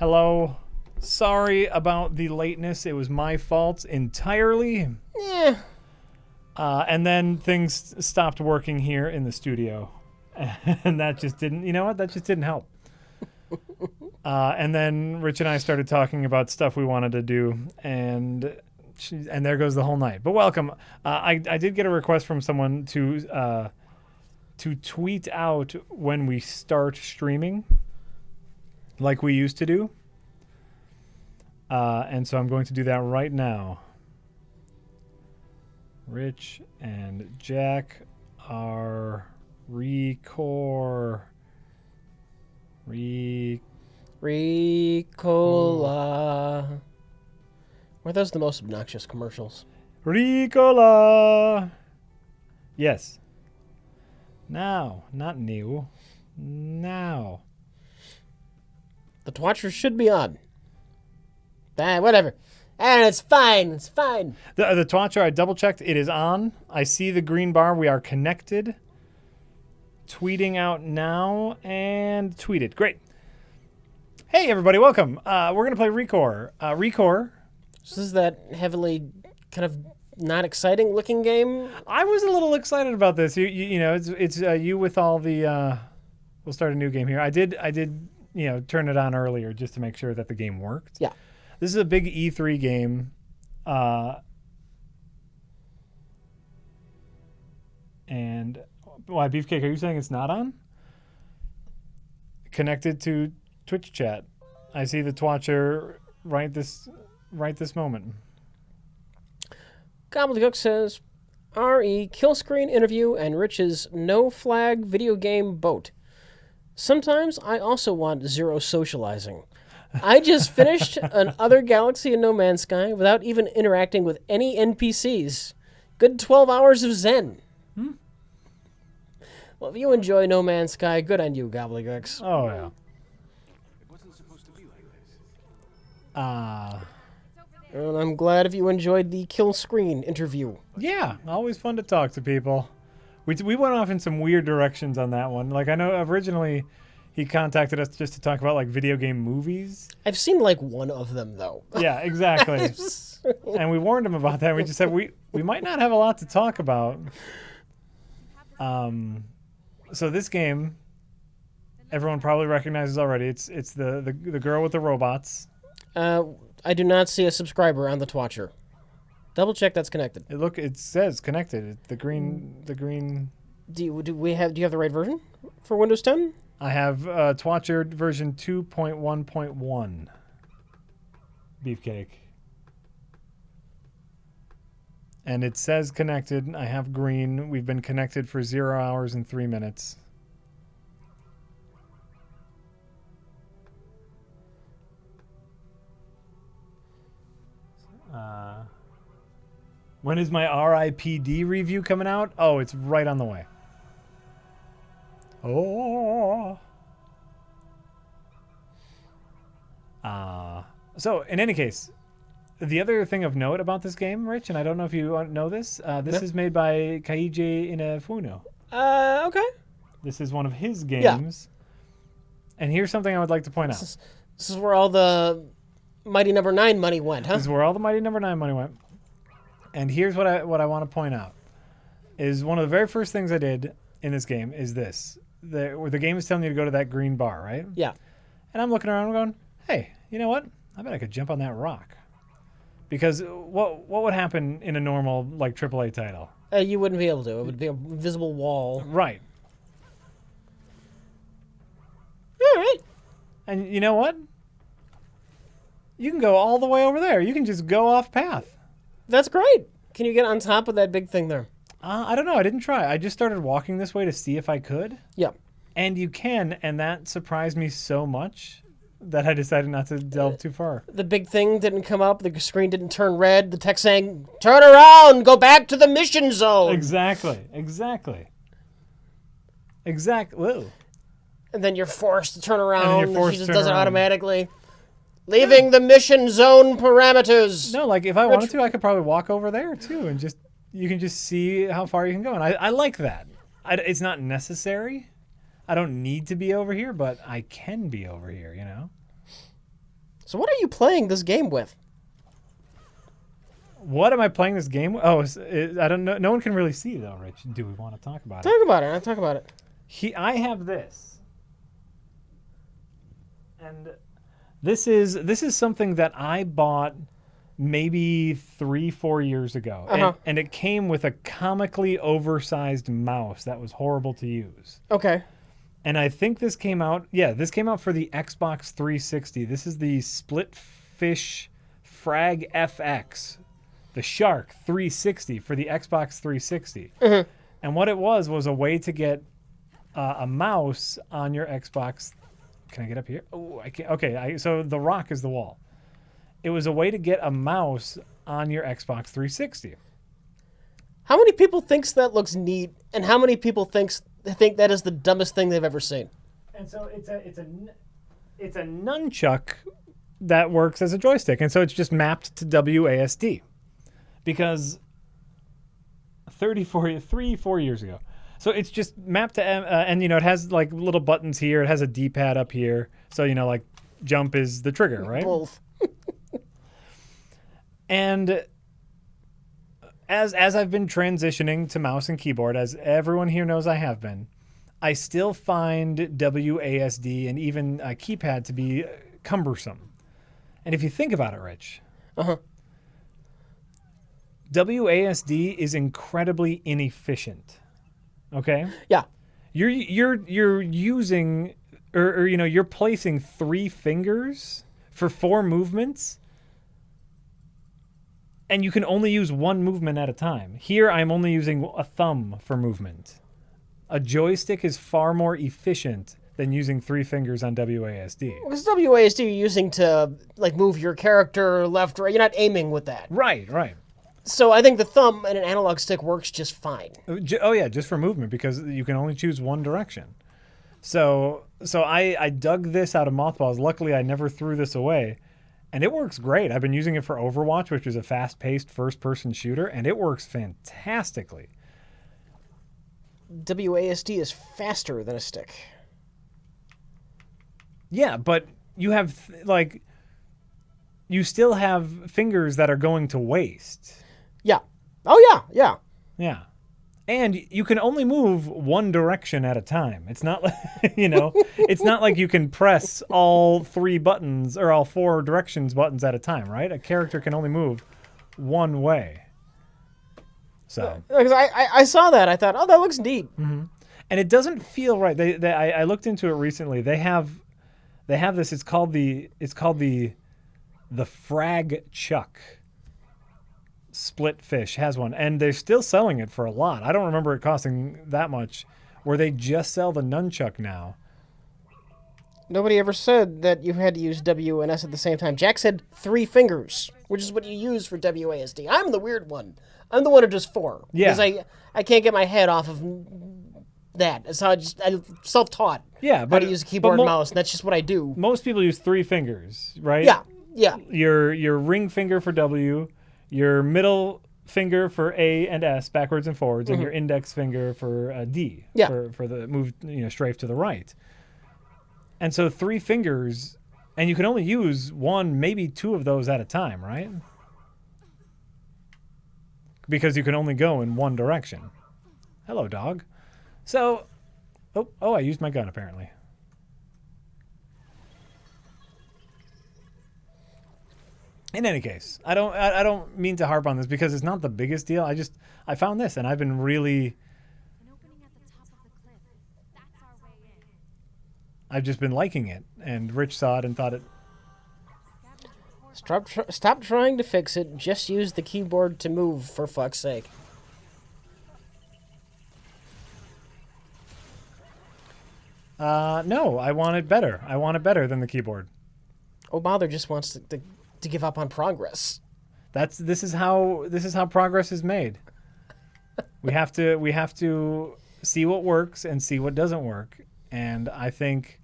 Hello. Sorry about the lateness. It was my fault entirely. Yeah. And then things stopped working here in the studio. And that just didn't, you know what? That just didn't help. And then Rich and I started talking about stuff we wanted to do. And there goes the whole night. But welcome. I did get a request from someone to tweet out when we start streaming, like we used to do. And so I'm going to do that right now. Rich and Jack are Ricola. Were those the most obnoxious commercials? Ricola. Yes. Now, not new. Now. The Twatchers should be on. Whatever. And it's fine. It's fine. The Twatcher, I double checked. It is on. I see the green bar. We are connected. Tweeting out now and tweeted. Great. Hey, everybody. Welcome. We're going to play ReCore. ReCore. So this is that heavily kind of not exciting looking game. I was a little excited about this. You know, it's you with all the. We'll start a new game here. I did turn it on earlier just to make sure that the game worked. Yeah. This is a big E3 game. And why, Beefcake, are you saying it's not on? Connected to Twitch chat. I see the Twatcher right this moment. Gobbledygook says, RE kill screen interview and Rich's no flag video game boat. Sometimes I also want zero socializing. I just finished another Galaxy in No Man's Sky without even interacting with any NPCs. Good 12 hours of zen. Well, if you enjoy No Man's Sky, good on you, Gobbledygooks. Oh, yeah. It wasn't supposed to be like this. And I'm glad if you enjoyed the kill screen interview. Yeah, always fun to talk to people. We went off in some weird directions on that one. Like, I know originally he contacted us just to talk about, like, video game movies. I've seen, like, one of them, though. Yeah, exactly. And we warned him about that. We just said we might not have a lot to talk about. So this game, everyone probably recognizes already. It's the girl with the robots. I do not see a subscriber on the Twatcher. Double check that's connected. It says connected. The green. Do you have the right version for Windows 10? I have Twatcher version 2.1.1. Beefcake. And it says connected. I have green. We've been connected for 0 hours and 3 minutes. When is my RIPD review coming out? Oh, it's right on the way. Oh. So, in any case, the other thing of note about this game, Rich, and I don't know if you know this, this is made by Kaiji Inafuno. Okay. This is one of his games. Yeah. And here's something I would like to point out. This is where all the Mighty Number 9 money went, huh? This is where all the Mighty Number 9 money went. And here's what I want to point out. Is one of the very first things I did in this game is this. Where the game is telling you to go to that green bar, right? Yeah. And I'm looking around and going, hey, you know what? I bet I could jump on that rock. Because what would happen in a normal, like, AAA title? You wouldn't be able to. It would be a visible wall. Right. All right. And you know what? You can go all the way over there. You can just go off path. That's great. Can you get on top of that big thing there? I don't know. I didn't try. I just started walking this way to see if I could. Yeah. And you can, and that surprised me so much that I decided not to delve too far. The big thing didn't come up. The screen didn't turn red. The text saying, turn around, go back to the mission zone. Exactly. Whoa. And then you're forced to turn around. And she just does it around. Automatically. Leaving the mission zone parameters. No, like if I wanted to, I could probably walk over there too, and you can just see how far you can go. And I like that. It's not necessary. I don't need to be over here, but I can be over here, you know? So what are you playing this game with? What am I playing this game? Oh, I don't know. No one can really see though, Rich. Do we want to talk about it? Talk about it. Talk about it. I have this, and this is something that I bought maybe 3-4 years ago, and it came with a comically oversized mouse that was horrible to use. Okay. And I think this came out. Yeah, this came out for the Xbox 360. This is the Split Fish Frag FX, the Shark 360 for the Xbox 360. Mm-hmm. And what it was a way to get a mouse on your Xbox. Can I get up here? Oh, I can't. Okay, so the rock is the wall. It was a way to get a mouse on your Xbox 360. How many people thinks that looks neat, and how many people think that is the dumbest thing they've ever seen? And so it's a nunchuck that works as a joystick, and so it's just mapped to WASD. Because 3-4 years ago. So it's just mapped to, and it has like little buttons here. It has a D-pad up here. So, like jump is the trigger, right? Both. And as I've been transitioning to mouse and keyboard, as everyone here knows I have been, I still find WASD and even a keypad to be cumbersome. And if you think about it, Rich, WASD is incredibly inefficient. Okay? Yeah. You're using or you're placing 3 fingers for 4 movements, and you can only use 1 movement at a time. Here I'm only using a thumb for movement. A joystick is far more efficient than using 3 fingers on WASD. Because WASD you're using to like move your character left, right. You're not aiming with that. Right. So I think the thumb and an analog stick works just fine. Oh yeah, just for movement, because you can only choose one direction. So I dug this out of mothballs. Luckily, I never threw this away, and it works great. I've been using it for Overwatch, which is a fast-paced first-person shooter, and it works fantastically. WASD is faster than a stick. Yeah, but you have you still have fingers that are going to waste. Yeah. Oh yeah. Yeah. And you can only move one direction at a time. It's not like, it's not like you can press all 3 buttons or all 4 directions buttons at a time, right? A character can only move one way. So. Because I saw that. I thought, oh, that looks neat. Mm-hmm. And it doesn't feel right. I looked into it recently. They have this. It's called the Frag Chuck. Split Fish has one, and they're still selling it for a lot. I don't remember it costing that much, where they just sell the nunchuck now. Nobody ever said that you had to use W and S at the same time. Jack said 3 fingers, which is what you use for WASD. I'm the weird one. I'm the one who does 4. Yeah. Because I can't get my head off of that. It's how I'm self-taught. Yeah, but how to use a keyboard and mouse, and that's just what I do. Most people use 3 fingers, right? Yeah. Your ring finger for W, your middle finger for A and S, backwards and forwards, and your index finger for D, for the move, strafe to the right. And so 3 fingers, and you can only use 1, maybe 2 of those at a time, right? Because you can only go in one direction. Hello, dog. So, I used my gun apparently. In any case, I don't mean to harp on this because it's not the biggest deal. I found this and I've been really. An opening at the top of the cliff. That's our way in. I've just been liking it, and Rich saw it and thought it. Stop trying to fix it. Just use the keyboard to move, for fuck's sake. No, I want it better. I want it better than the keyboard. Oh, Bother just wants to give up on progress. This is how progress is made. We have to see what works and see what doesn't work. And I think,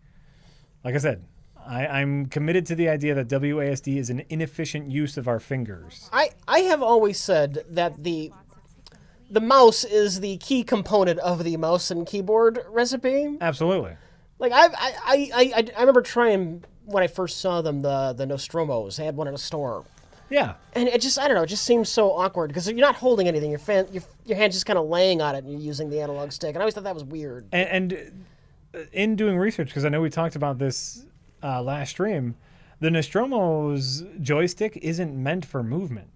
like I said, I'm committed to the idea that WASD is an inefficient use of our fingers. I have always said that the mouse is the key component of the mouse and keyboard recipe. Absolutely. Like I remember trying when I first saw them, the Nostromos. They had one in a store. Yeah. And it just, I don't know, it just seems so awkward because you're not holding anything. Your hand's just kind of laying on it and you're using the analog stick. And I always thought that was weird. And in doing research, because I know we talked about this last stream, the Nostromo's joystick isn't meant for movement.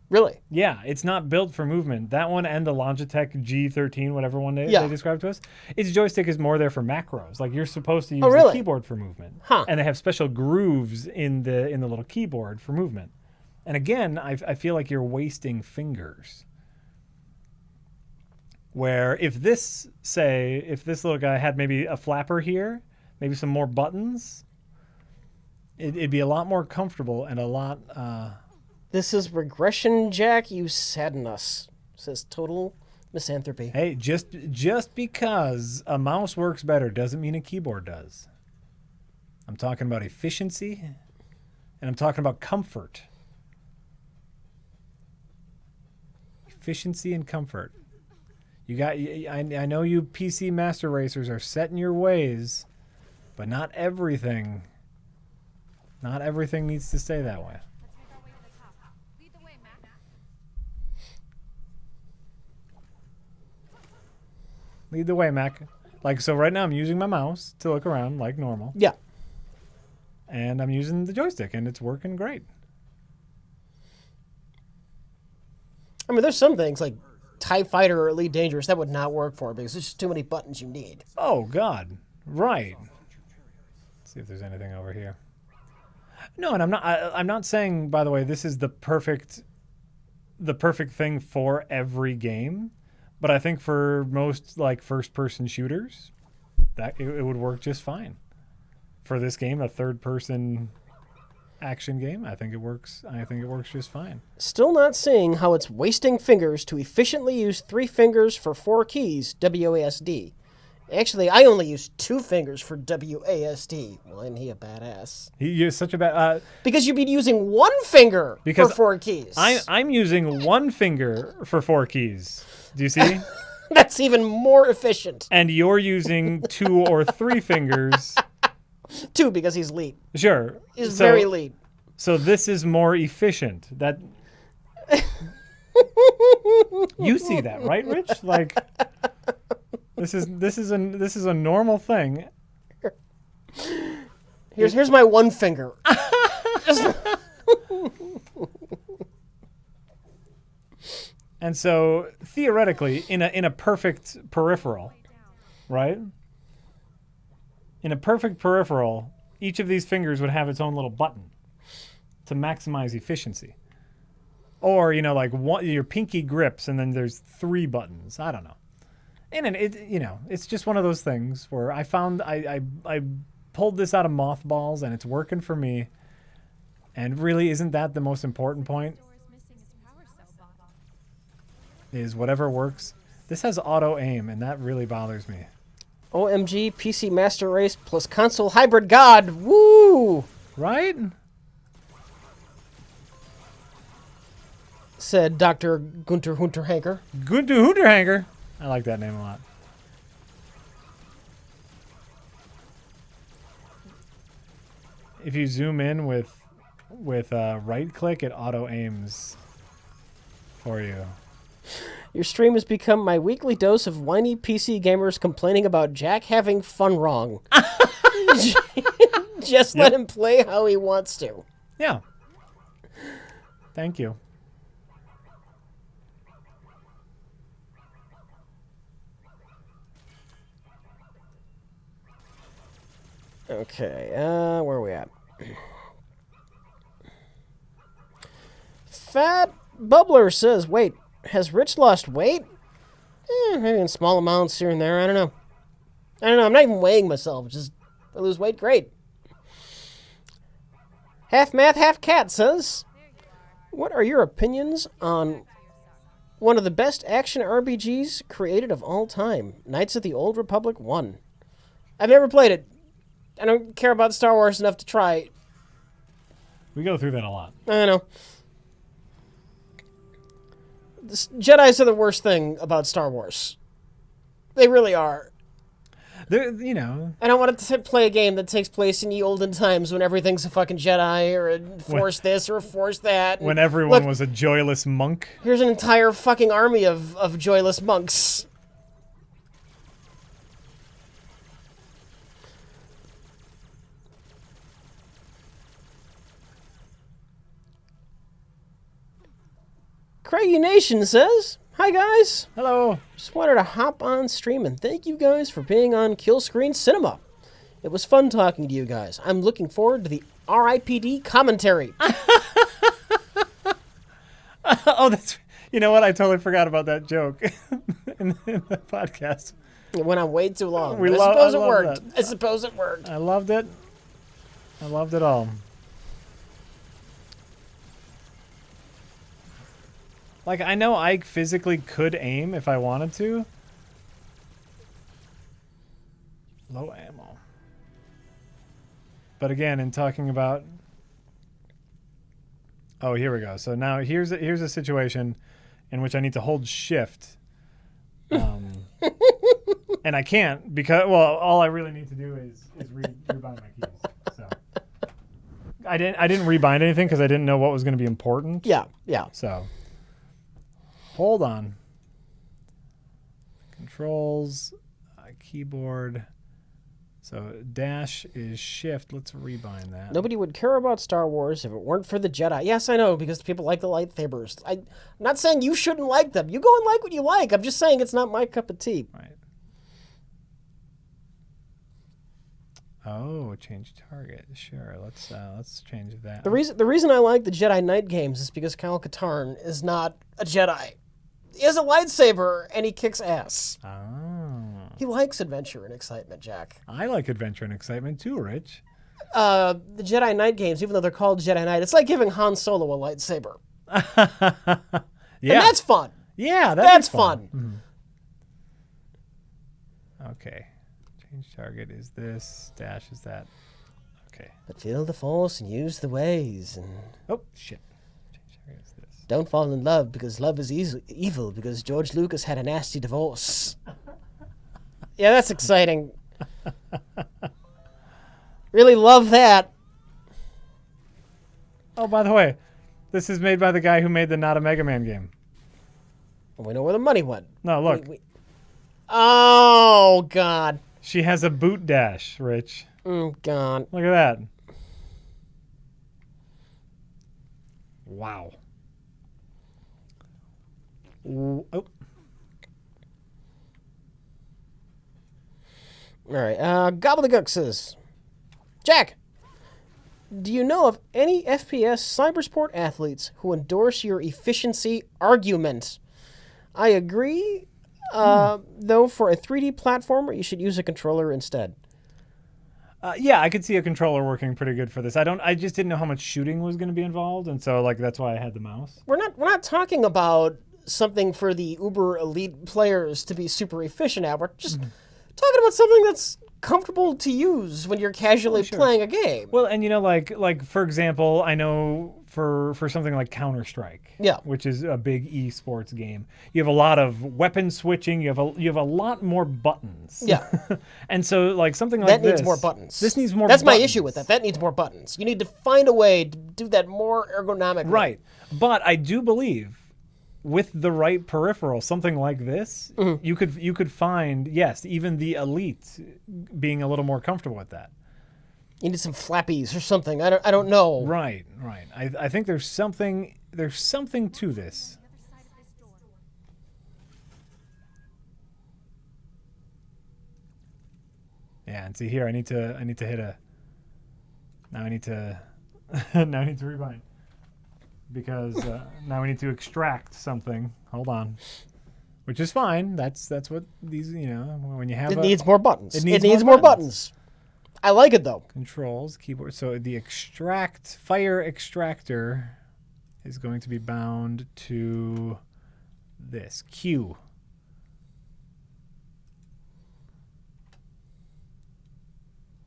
Really? Yeah, it's not built for movement. That one and the Logitech G13, whatever one they described to us, its joystick is more there for macros. Like you're supposed to use the keyboard for movement. Huh. And they have special grooves in the little keyboard for movement. And again, I feel like you're wasting fingers. Where if this little guy had maybe a flapper here, maybe some more buttons, it'd be a lot more comfortable and a lot... This is regression, Jack. You sadden us, says Total Misanthropy. Hey, just because a mouse works better doesn't mean a keyboard does. I'm talking about efficiency, and I'm talking about comfort. Efficiency and comfort. I know you PC master racers are set in your ways, but not everything needs to stay that way. Let's make our way to the top. Lead the way, Mac. Lead the way, Mac. Like, so right now I'm using my mouse to look around like normal. Yeah. And I'm using the joystick, and it's working great. I mean, there's some things like TIE Fighter or Elite Dangerous that would not work for because there's just too many buttons you need. Oh, God. Right. Let's see if there's anything over here. No, and I'm not saying, by the way, this is the perfect thing for every game, but I think for most like first-person shooters, that it would work just fine. For this game, a third-person action game, I think it works just fine. Still not seeing how it's wasting fingers to efficiently use 3 fingers for 4 keys, WASD. Actually, I only use 2 fingers for WASD. Well, isn't he a badass? You're such a bad... Because you'd be using 1 finger because for 4 keys. I'm using 1 finger for 4 keys. Do you see? That's even more efficient. And you're using 2 or 3 fingers. 2 because he's lead. Sure. He's very lead. So this is more efficient. That you see that, right, Rich? Like this is a normal thing. Here's my 1 finger. And so theoretically, in a perfect peripheral, right? In a perfect peripheral, each of these fingers would have its own little button to maximize efficiency. Or, like your pinky grips and then there's 3 buttons. I don't know. And it's just one of those things where I found I pulled this out of mothballs and it's working for me. And really, isn't that the most important point? Door is missing its power cell bot. Is whatever works. This has auto aim and that really bothers me. OMG, PC Master Race plus console hybrid god. Woo! Right? Said Dr. Gunter Hunterhanker. Gunter Hunterhanker. I like that name a lot. If you zoom in with right click, it auto aims for you. Your stream has become my weekly dose of whiny PC gamers complaining about Jack having fun wrong. Just let him play how he wants to. Yeah. Thank you. Okay, where are we at? Fat Bubbler says, wait, has Rich lost weight? Maybe in small amounts here and there. I don't know. I'm not even weighing myself. Just if I lose weight, great. Half Math, Half Cat says, what are your opinions on one of the best action RPGs created of all time, Knights of the Old Republic 1? I've never played it. I don't care about Star Wars enough to try it. We go through that a lot. I know. Jedis are the worst thing about Star Wars. They really are. You know, I don't want to play a game that takes place in the olden times when everything's a fucking Jedi or a Force this or a Force that. when everyone Look, was a joyless monk. here's an entire fucking army of joyless monks. Craigie Nation says, "Hi guys, Hello. just wanted to hop on stream and thank you guys for being on Kill Screen Cinema. It was fun talking to you guys. I'm looking forward to the RIPD commentary." Oh, that's. You know what? I totally forgot about that joke in the podcast. It went on way too long. We but lo- I suppose I it love worked. that. I suppose it worked. I loved it. I loved it all. Like, I know I physically could aim if I wanted to. Low ammo. But again, in talking about... Oh, here we go. So now here's a situation in which I need to hold shift. And I can't because, well, all I really need to do is rebind my keys. So I didn't rebind anything because I didn't know what was going to be important. Yeah. So hold on. Controls, keyboard. So dash is shift. Let's rebind that. Nobody would care about Star Wars if it weren't for the Jedi. Yes, I know, because people like the lightsabers. I'm not saying you shouldn't like them. You go and like what you like. I'm just saying it's not my cup of tea. Right. Oh, change target. Sure. Let's change that. The reason I like the Jedi Knight games is because Kyle Katarn is not a Jedi. He has a lightsaber and he kicks ass. Oh. He likes adventure and excitement, Jack. I like adventure and excitement too, Rich. The Jedi Knight games, even though they're called Jedi Knight, it's like giving Han Solo a lightsaber. Yeah. And that's fun. Yeah, That's fun. Okay. Change target is this. Dash is that. Okay. But feel the Force and use the ways and... Oh, shit. Change target is this. Don't fall in love because love is evil because George Lucas had a nasty divorce. Yeah, that's exciting. Really love that. Oh, by the way, this is made by the guy who made the Not a Mega Man game. We know where the money went. No, look. Oh, God. She has a boot dash, Rich. God. Look at that. Wow. Ooh, oh. All right. Gobbledygook says, Jack, do you know of any FPS cybersport athletes who endorse your efficiency argument? I agree, though for a 3D platformer, you should use a controller instead. Yeah, I could see a controller working pretty good for this. I just didn't know how much shooting was going to be involved, and so like that's why I had the mouse. We're not talking about something for the uber elite players to be super efficient at. We're just talking about something that's comfortable to use when you're casually playing a game. Well, and you know, like for example, I know for something like Counter-Strike, Yeah. which is a big esports game, you have a lot of weapon switching. You have a lot more buttons. Yeah. And so like something like That this needs more buttons. This needs more. That's buttons. my issue with that. That needs more buttons. You need to find a way to do that more ergonomically. Right. But I do believe with the right peripheral, something like this, you could find, yes, even the elite being a little more comfortable with that. You need some flappies or something. I don't know. Right. I think there's something to this. The other side of this door. Yeah, and see here, I need to hit a. Now I need to rebind because now we need to extract something. Hold on, which is fine. That's what these when you have It needs more buttons. It It needs needs more more buttons. I like it though. controls keyboard. So the fire extractor is going to be bound to this Q.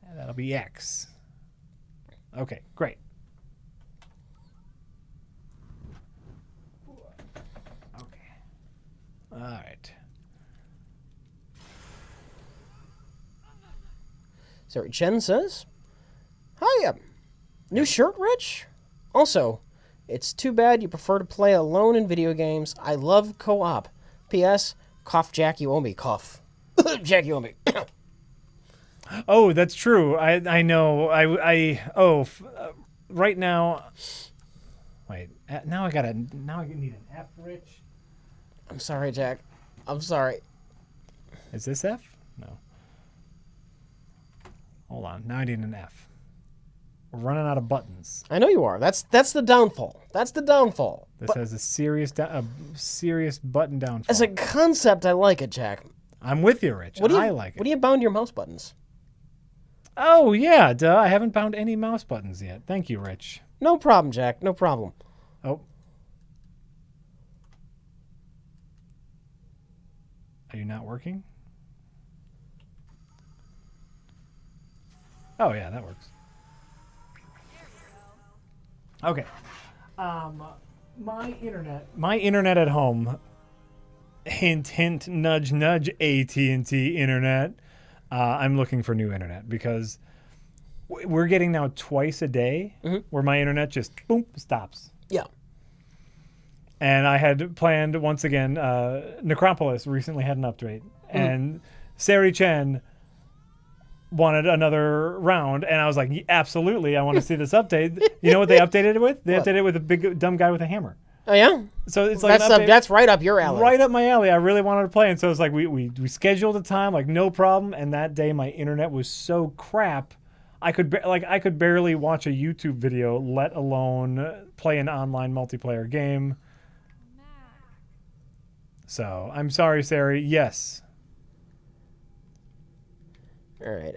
And that'll be X. Okay, great. Okay. All right. Sorry, Chen says, "Hiya, new shirt, Rich? Also, it's too bad you prefer to play alone in video games. I love co-op. P.S. Cough Jack, you owe me. Cough. Jack, you owe me." Oh, that's true. I know. Right now. Wait. Now I need an F, Rich. I'm sorry, Jack. I'm sorry. Is this F? No. Hold on. Now I need an F. We're running out of buttons. I know you are. That's the downfall. That's the downfall. This has a serious button downfall. As a concept, I like it, Jack. I'm with you, Rich. I like it. What do you bound your mouse buttons? Oh, yeah, duh. I haven't bound any mouse buttons yet. Thank you, Rich. No problem, Jack. No problem. Oh. Are you not working? Oh, yeah, that works. Okay. My internet at home, hint, hint, nudge, nudge, AT&T internet. I'm looking for new internet because we're getting now twice a day where my internet just boom stops. Yeah. And I had planned once again. Necropolis recently had an update, and Sari Chen wanted another round, and I was like, absolutely, I want to see this update. You know what they updated it with? They updated it with a big dumb guy with a hammer. Oh yeah. So it's like that's right up your alley. Right up my alley. I really wanted to play, and so it's like we scheduled a time, like no problem. And that day, my internet was so crap, I could barely watch a YouTube video, let alone play an online multiplayer game. So I'm sorry, Sari. Yes. All right.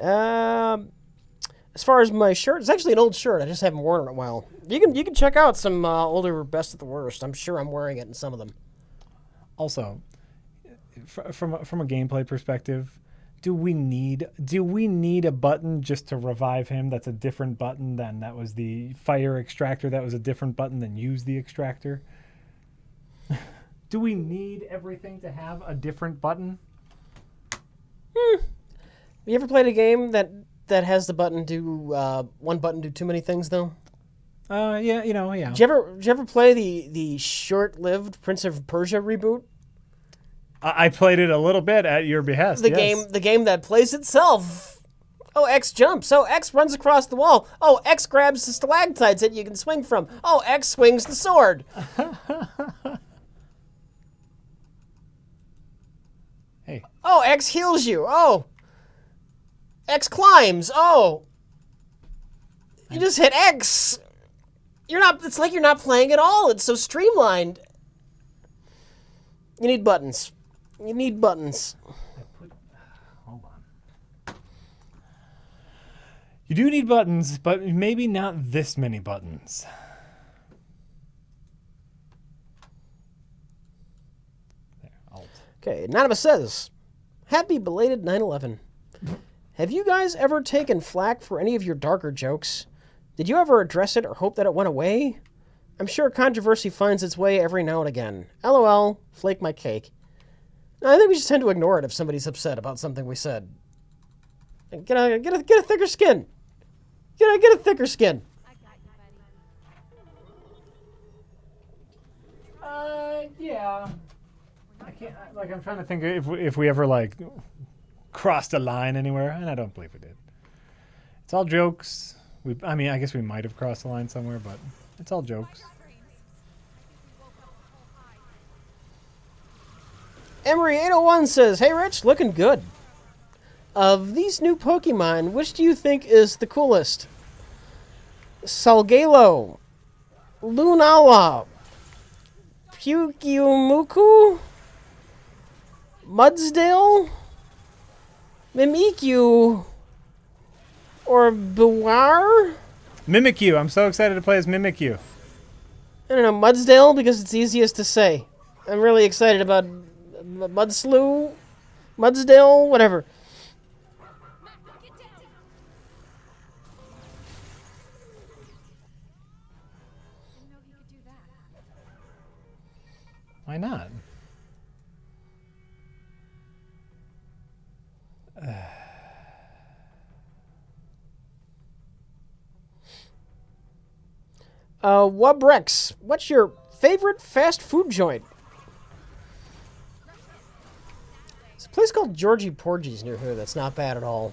As far as my shirt, it's actually an old shirt. I just haven't worn it in a while. You can check out some older Best of the Worst. I'm sure I'm wearing it in some of them. Also, from a gameplay perspective, do we need a button just to revive him? That's a different button than that was the fire extractor. That was a different button than use the extractor. Do we need everything to have a different button? Have you ever played a game that has the button do one button do too many things though? Yeah, yeah. Did you ever play the short-lived Prince of Persia reboot? I played it a little bit at your behest. The game that plays itself. Oh, X jumps. Oh, X runs across the wall. Oh, X grabs the stalactites that you can swing from. Oh, X swings the sword. Hey. Oh, X heals you. Oh. X climbs. Oh. You just hit X. It's like you're not playing at all. It's so streamlined. You need buttons. You need buttons. Hold on. You do need buttons, but maybe not this many buttons. There, Alt. Okay, Anonymous says, "Happy belated 9/11. Have you guys ever taken flack for any of your darker jokes? Did you ever address it or hope that it went away? I'm sure controversy finds its way every now and again. LOL, flake my cake." I think we just tend to ignore it if somebody's upset about something we said. Get a thicker skin. Get a thicker skin. I got you, buddy. Yeah. I can't. I'm trying to think if we ever crossed a line anywhere, and I don't believe we did. It's all jokes. I guess we might have crossed the line somewhere, but it's all jokes. Emery801 says, "Hey Rich, looking good. Of these new Pokemon, which do you think is the coolest? Salgalo, Lunala, Pyukumuku, Mudsdale, Mimikyu, or Bewar?" Mimikyu. I'm so excited to play as Mimikyu. I don't know, Mudsdale, because it's easiest to say. I'm really excited about Mudsdale, whatever. Why not? Wubrex, what's your favorite fast food joint? There's a place called Georgie Porgy's near here that's not bad at all.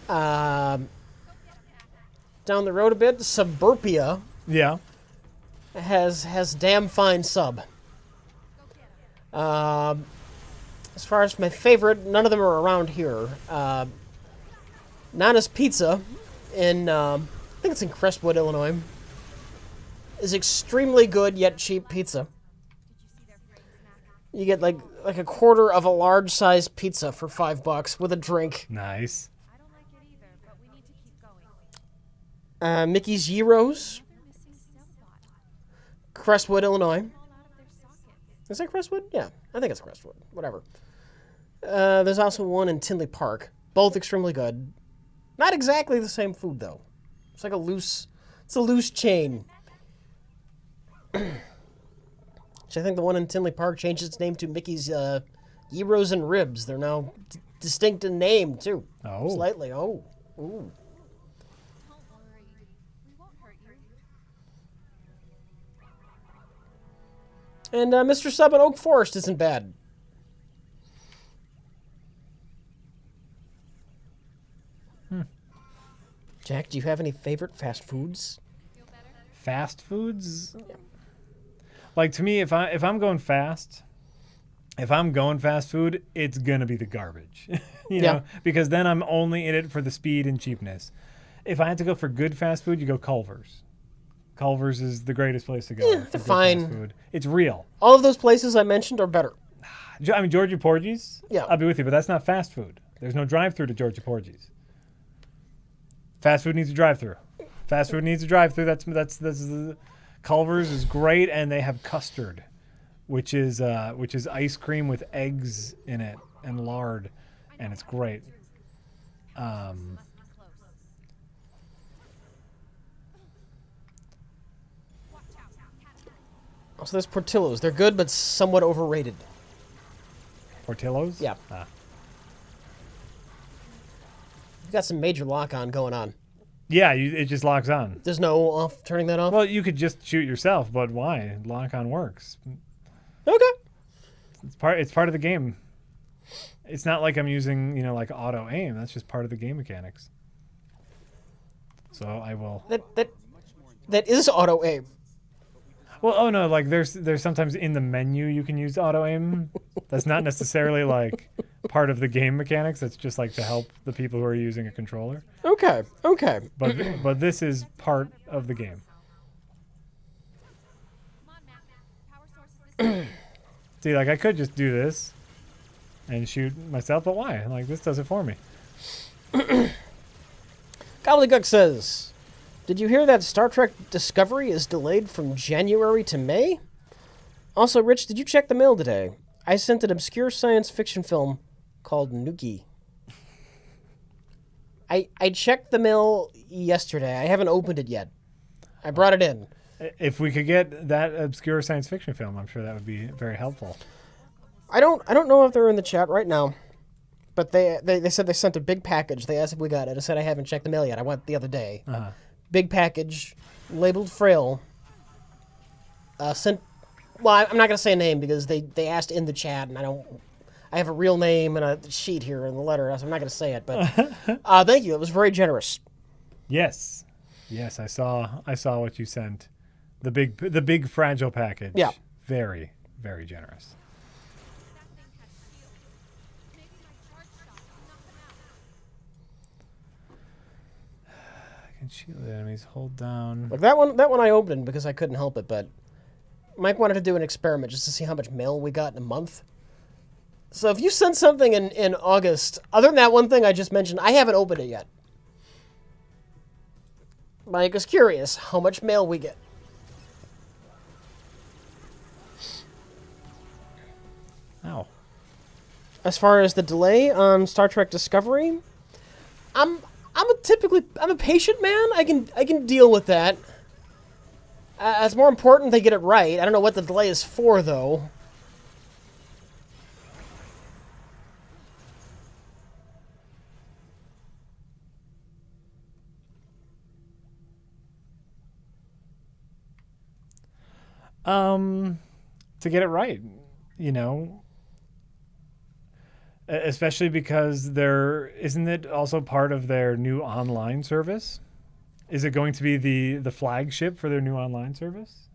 Down the road a bit, Suburbia Yeah. has damn fine sub. As far as my favorite, none of them are around here. Nana's Pizza in, I think it's in Crestwood, Illinois, is extremely good yet cheap pizza. You get like a quarter of a large size pizza for $5 with a drink. Nice. I don't like it either, but we need to keep going. Mickey's Gyros, They're missing Silbot. Crestwood, Illinois. Fall out of their sockets. Is that Crestwood? Yeah, I think it's Crestwood. Whatever. There's also one in Tinley Park. Both extremely good. Not exactly the same food though. It's like a loose chain. Which I think the one in Tinley Park changed its name to Mickey's Gyros and Ribs. They're now distinct in name too. Oh. Slightly. Oh. Ooh. Don't worry. We won't hurt you. And Mr. Sub in Oak Forest isn't bad. Jack, do you have any favorite fast foods? Fast foods? Like to me, if I'm going fast food, it's gonna be the garbage. you know, because then I'm only in it for the speed and cheapness. If I had to go for good fast food, you go Culver's. Culver's is the greatest place to go. Yeah, for they're good fine. Fast food. It's real. All of those places I mentioned are better. I mean, Georgie Porgy's. Yeah. I'll be with you, but that's not fast food. There's no drive-through to Georgie Porgy's. Fast food needs a drive-through. Fast food needs a drive-through. That's the Culver's is great, and they have custard, which is ice cream with eggs in it and lard, and it's great. Also, there's Portillo's. They're good, but somewhat overrated. Portillo's? Yeah. You've got some major lock-on going on. Yeah, it just locks on. There's no off turning that off? Well, you could just shoot yourself, but why? Lock on works. Okay. It's part of the game. It's not like I'm using, like auto aim. That's just part of the game mechanics. So I will. That is auto aim. Well, oh no, like there's sometimes in the menu you can use auto aim. That's not necessarily like part of the game mechanics. That's just like to help the people who are using a controller. Okay. But this is part of the game. Come on, Matt. Power source is this way. See, like I could just do this and shoot myself, but why? Like this does it for me. Gobbledygook says, did you hear that Star Trek Discovery is delayed from January to May? Also, Rich, did you check the mail today? I sent an obscure science fiction film called Nuki. I checked the mail yesterday. I haven't opened it yet. I brought it in. If we could get that obscure science fiction film, I'm sure that would be very helpful. I don't know if they're in the chat right now, but they said they sent a big package. They asked if we got it. I said I haven't checked the mail yet. I went the other day. Uh-huh. Big package, labeled Frail. Sent. Well, I'm not gonna say a name because they asked in the chat, and I have a real name and a sheet here in the letter, so I'm not gonna say it. But thank you. It was very generous. Yes, I saw what you sent. The big fragile package. Yeah. Very, very generous. That thing has shields. Maybe my charge shot will knock them out. I can shield enemies. Hold down. Like that one I opened because I couldn't help it, but Mike wanted to do an experiment just to see how much mail we got in a month. So if you sent something in August, other than that one thing I just mentioned, I haven't opened it yet. Mike is curious how much mail we get. Ow. As far as the delay on Star Trek Discovery, I'm a patient man. I can deal with that. It's more important they get it right. I don't know what the delay is for though. To get it right, you know, especially because isn't it also part of their new online service? Is it going to be the flagship for their new online service,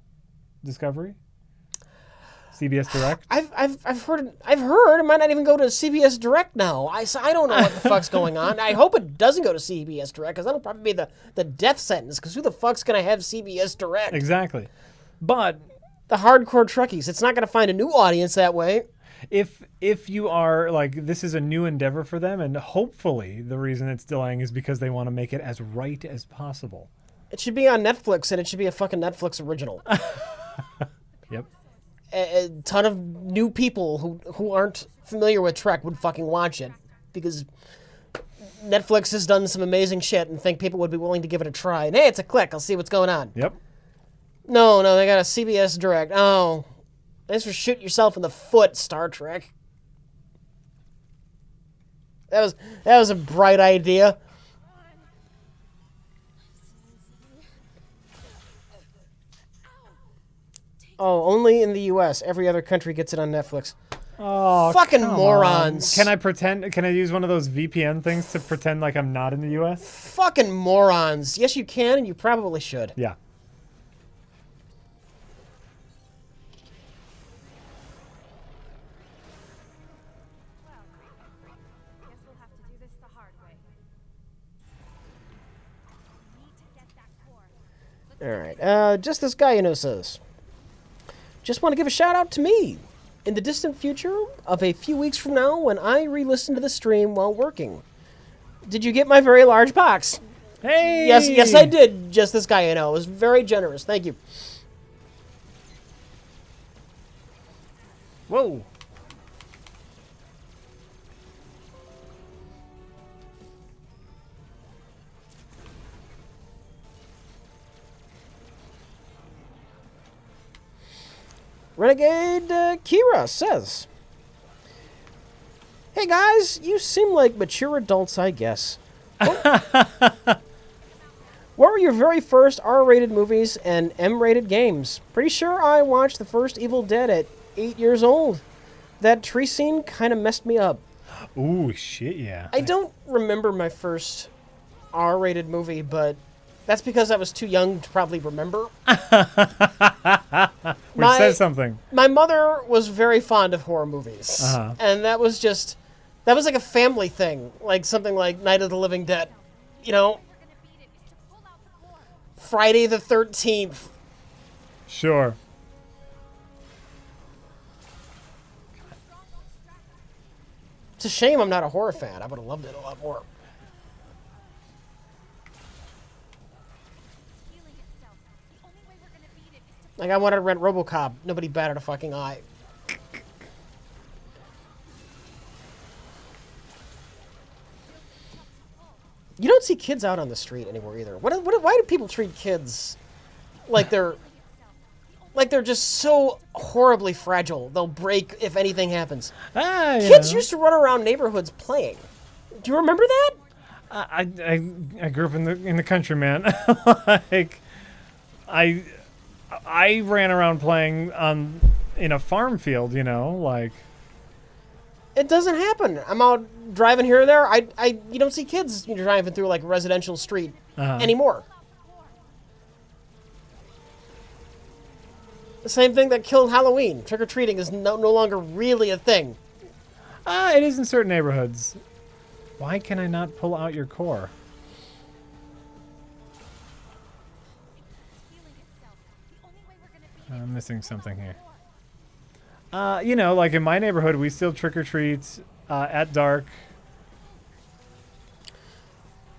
Discovery, CBS Direct? I've heard it might not even go to CBS Direct now. I don't know what the fuck's going on. I hope it doesn't go to CBS Direct because that'll probably be the death sentence. Because who the fuck's gonna have CBS Direct? Exactly, but The hardcore Trekkies. It's not gonna find a new audience that way. if you are like, this is a new endeavor for them, and hopefully the reason it's delaying is because they want to make it as right as possible. It should be on Netflix, and it should be a fucking Netflix original. Yep. A ton of new people who aren't familiar with Trek would fucking watch it because Netflix has done some amazing shit and think people would be willing to give it a try. And hey, it's a click. I'll see what's going on. Yep. No, they got a CBS Direct. Oh, thanks for shooting yourself in the foot, Star Trek. That was a bright idea. Oh, only in the U.S. Every other country gets it on Netflix. Oh, Fucking come morons. on. Can I use one of those VPN things to pretend like I'm not in the US? Fucking morons. Yes, you can, and you probably should. Yeah. Guess we'll have to do this the hard way. We need to get that core. All right. Just this guy, says. Just want to give a shout out to me. In the distant future of a few weeks from now when I re-listen to the stream while working. Did you get my very large box? Hey! Yes, I did. Just this guy, It was very generous. Thank you. Whoa. Renegade Kira says, "Hey guys, you seem like mature adults, I guess. What were your very first R-rated movies and M-rated games? Pretty sure I watched the first Evil Dead at 8 years old. That tree scene kind of messed me up. Ooh, shit, yeah. I don't remember my first R-rated movie, but that's because I was too young to probably remember. Which says something. My mother was very fond of horror movies. And that was like a family thing. Like something like Night of the Living Dead. We're gonna beat it is to pull out the core. Friday the 13th. Sure. It's a shame I'm not a horror fan. I would have loved it a lot more. It's healing itself. The only way we're gonna beat it is to Like, I wanted to rent RoboCop. Nobody batted a fucking eye. You don't see kids out on the street anymore either. Why do people treat kids like they're just so horribly fragile? They'll break if anything happens. Kids used to run around neighborhoods playing. Do you remember that? I grew up in the country, man. Like, I ran around playing in a farm field, like. It doesn't happen. I'm out driving here or there. You don't see kids driving through like a residential street anymore. The same thing that killed Halloween. Trick or treating is no longer really a thing. It is in certain neighborhoods. Why can I not pull out your core? healing itself. The only way we're gonna beat it I'm missing something here. Like in my neighborhood, we still trick or treat at dark.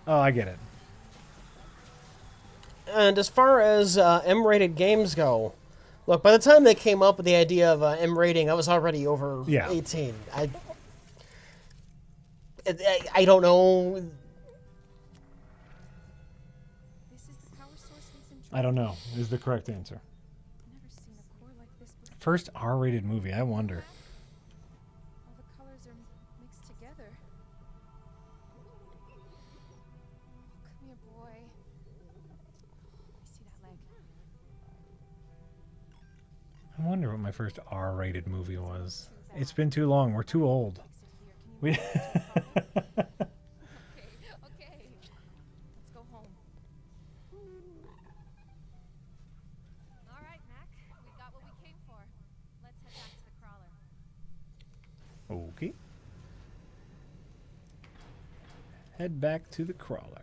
Oh, I get it. And as far as M-rated games go, look, by the time they came up with the idea of M rating, I was already over 18. I don't know. This is the power source we've been I don't know is the correct answer. never seen a core like this before. First R-rated movie, I wonder. All the colors are mixed together. Oh, come here, boy. I see that leg. what my first R-rated movie was. It's been too long. We're too old. We. Okay. Let's go home. All right, Mac. We got what we came for. Let's head back to the crawler. Okay. Head back to the crawler.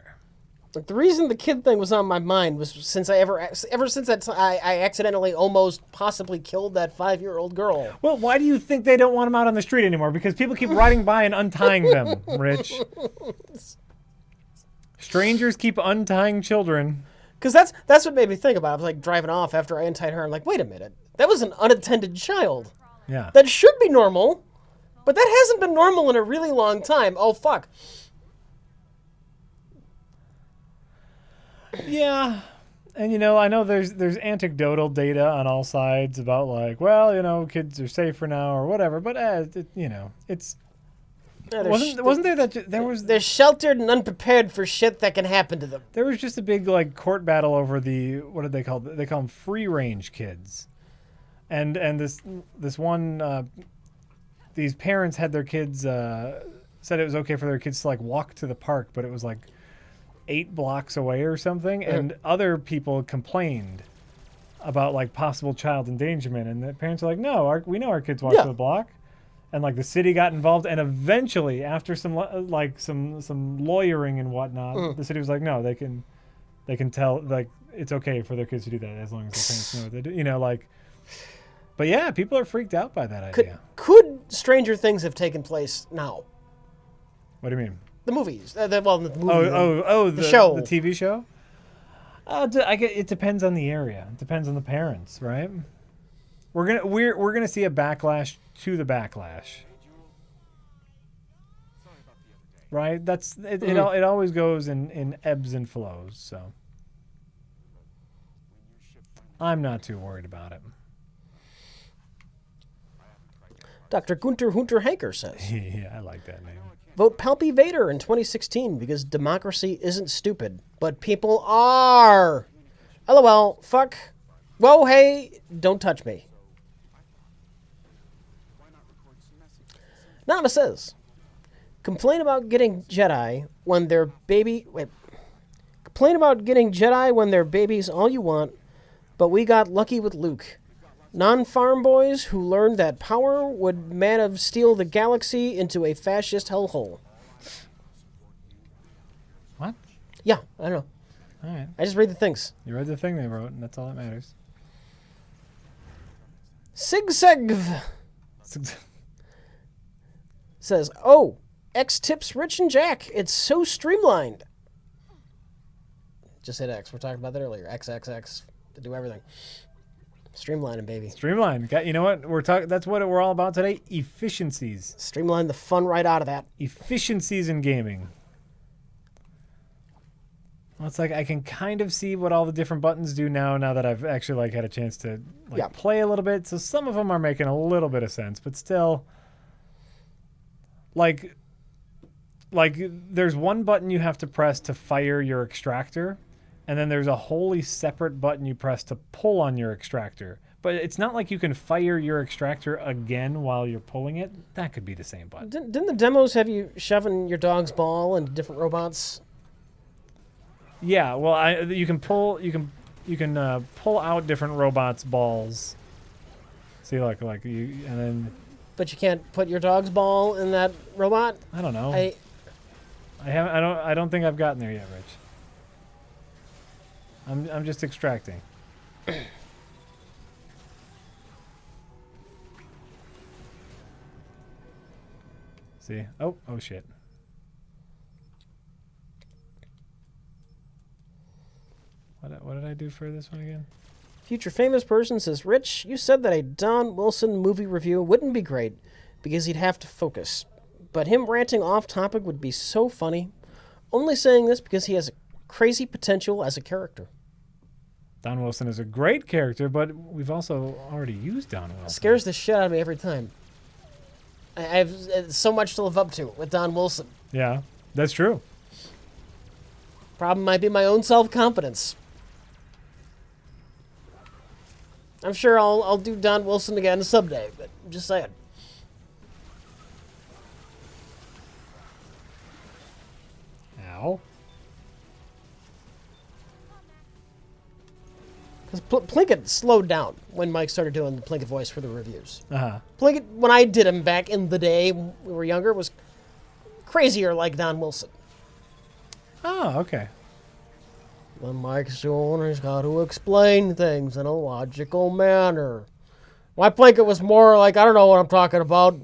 Like, the reason the kid thing was on my mind was since ever since I accidentally almost possibly killed that 5-year-old girl. Well, why do you think they don't want them out on the street anymore? Because people keep riding by and untying them, Rich. Strangers keep untying children. Because that's what made me think about it. I was like driving off after I untied her. I'm like, wait a minute. That was an unattended child. Yeah. That should be normal. But that hasn't been normal in a really long time. Oh, fuck. Yeah. And, I know there's anecdotal data on all sides about, like, well, kids are safer now or whatever. But, it's... Yeah, wasn't there that... There was... They're sheltered and unprepared for shit that can happen to them. There was just a big, like, court battle over the... What did they call them? They call them free-range kids. And this one... these parents had their kids... said it was okay for their kids to, like, walk to the park, but it was, like... 8 blocks away or something, and other people complained about like possible child endangerment, and the parents are like, no, we know our kids walk to the block, and like the city got involved, and eventually after some lawyering and whatnot, the city was like, no, they can tell, like, it's okay for their kids to do that as long as their parents know what they do, like. But yeah, people are freaked out by that idea. Could stranger things have taken place now? What do you mean? The movies. The movie. The show. The TV show? It depends on the area. It depends on the parents, right? We're gonna see a backlash to the backlash. Right? That's it. It always goes in ebbs and flows. So I'm not too worried about it. Dr. Gunter Hunter Hanker says. Yeah, I like that name. Vote Palpy Vader in 2016 because democracy isn't stupid, but people are. LOL, fuck. Whoa, hey, don't touch me. Nana says, complain about getting Jedi when they're babies all you want, but we got lucky with Luke. Non-farm boys who learned that power would Man of Steel the galaxy into a fascist hellhole. What? Yeah, I don't know. All right. I just read the things. You read the thing they wrote, and that's all that matters. Sigsegv says, oh, X tips Rich and Jack. It's so streamlined. Just hit X. We're talking about that earlier. XXX to do everything. Streamlining, baby. Streamline. You know what? That's what we're all about today. Efficiencies. Streamline the fun right out of that. Efficiencies in gaming. Well, it's like I can kind of see what all the different buttons do now that I've actually like had a chance to play a little bit. So some of them are making a little bit of sense, but still, like there's one button you have to press to fire your extractor. And then there's a wholly separate button you press to pull on your extractor. But it's not like you can fire your extractor again while you're pulling it. That could be the same button. Didn't the demos have you shoving your dog's ball into different robots? Yeah, well, you can pull out different robots' balls. See, like you, and then. But you can't put your dog's ball in that robot. I don't know. I don't think I've gotten there yet, Rich. I'm just extracting. See? Oh shit. What did I do for this one again? Future famous person says, Rich, you said that a Don Wilson movie review wouldn't be great because he'd have to focus. But him ranting off topic would be so funny. Only saying this because he has crazy potential as a character. Don Wilson is a great character, but we've also already used Don Wilson. Scares the shit out of me every time. I have so much to live up to with Don Wilson. Yeah, that's true. Problem might be my own self-confidence. I'm sure I'll do Don Wilson again someday, but I'm just saying. Ow. Because Plinkett slowed down when Mike started doing the Plinkett voice for the reviews. Uh-huh. Plinkett, when I did him back in the day when we were younger, was crazier like Don Wilson. Oh, okay. When Mike's doing, he's got to explain things in a logical manner. My Plinkett was more like, I don't know what I'm talking about.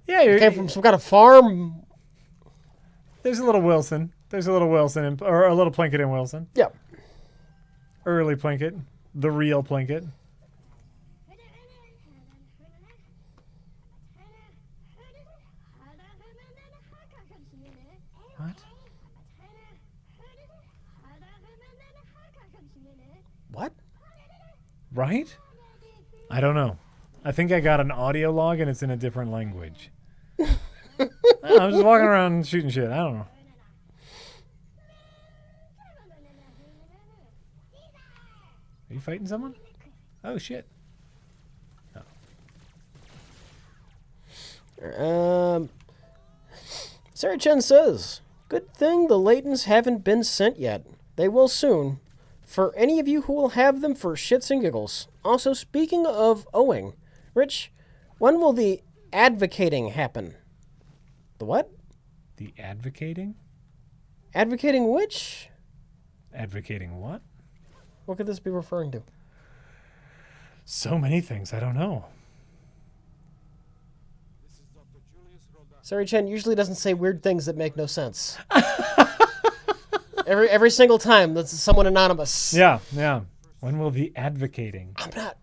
Yeah, He came from some kind of farm. there's a little Wilson. There's a little Wilson, or a little Plinkett in Wilson. Yeah. Early Plinkett. The real Plinkett. What? What? Right? I don't know. I think I got an audio log and it's in a different language. I don't know, I'm just walking around shooting shit. I don't know. Are you fighting someone? Oh, shit. Sarah Chen says, good thing the Laytons haven't been sent yet. They will soon. For any of you who will have them for shits and giggles. Also, speaking of owing, Rich, when will the advocating happen? The what? The advocating? Advocating which? Advocating what? What could this be referring to? So many things. I don't know. Sarah Chen usually doesn't say weird things that make no sense. every single time, that's someone anonymous. Yeah, yeah. When will the advocating? I'm not...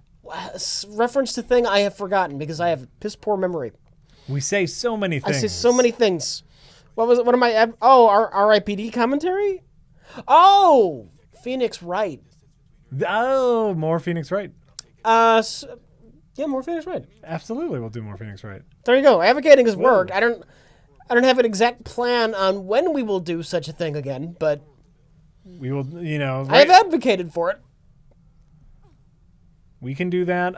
Reference to thing I have forgotten because I have piss poor memory. We say so many things. I say so many things. What was it? What am I... Oh, our RIPD commentary? Oh! Phoenix Wright. Oh, more Phoenix Wright. Yeah, more Phoenix Wright. Absolutely, we'll do more Phoenix Wright. There you go. Advocating has worked. I don't have an exact plan on when we will do such a thing again, but We will, you know... I have advocated for it. We can do that,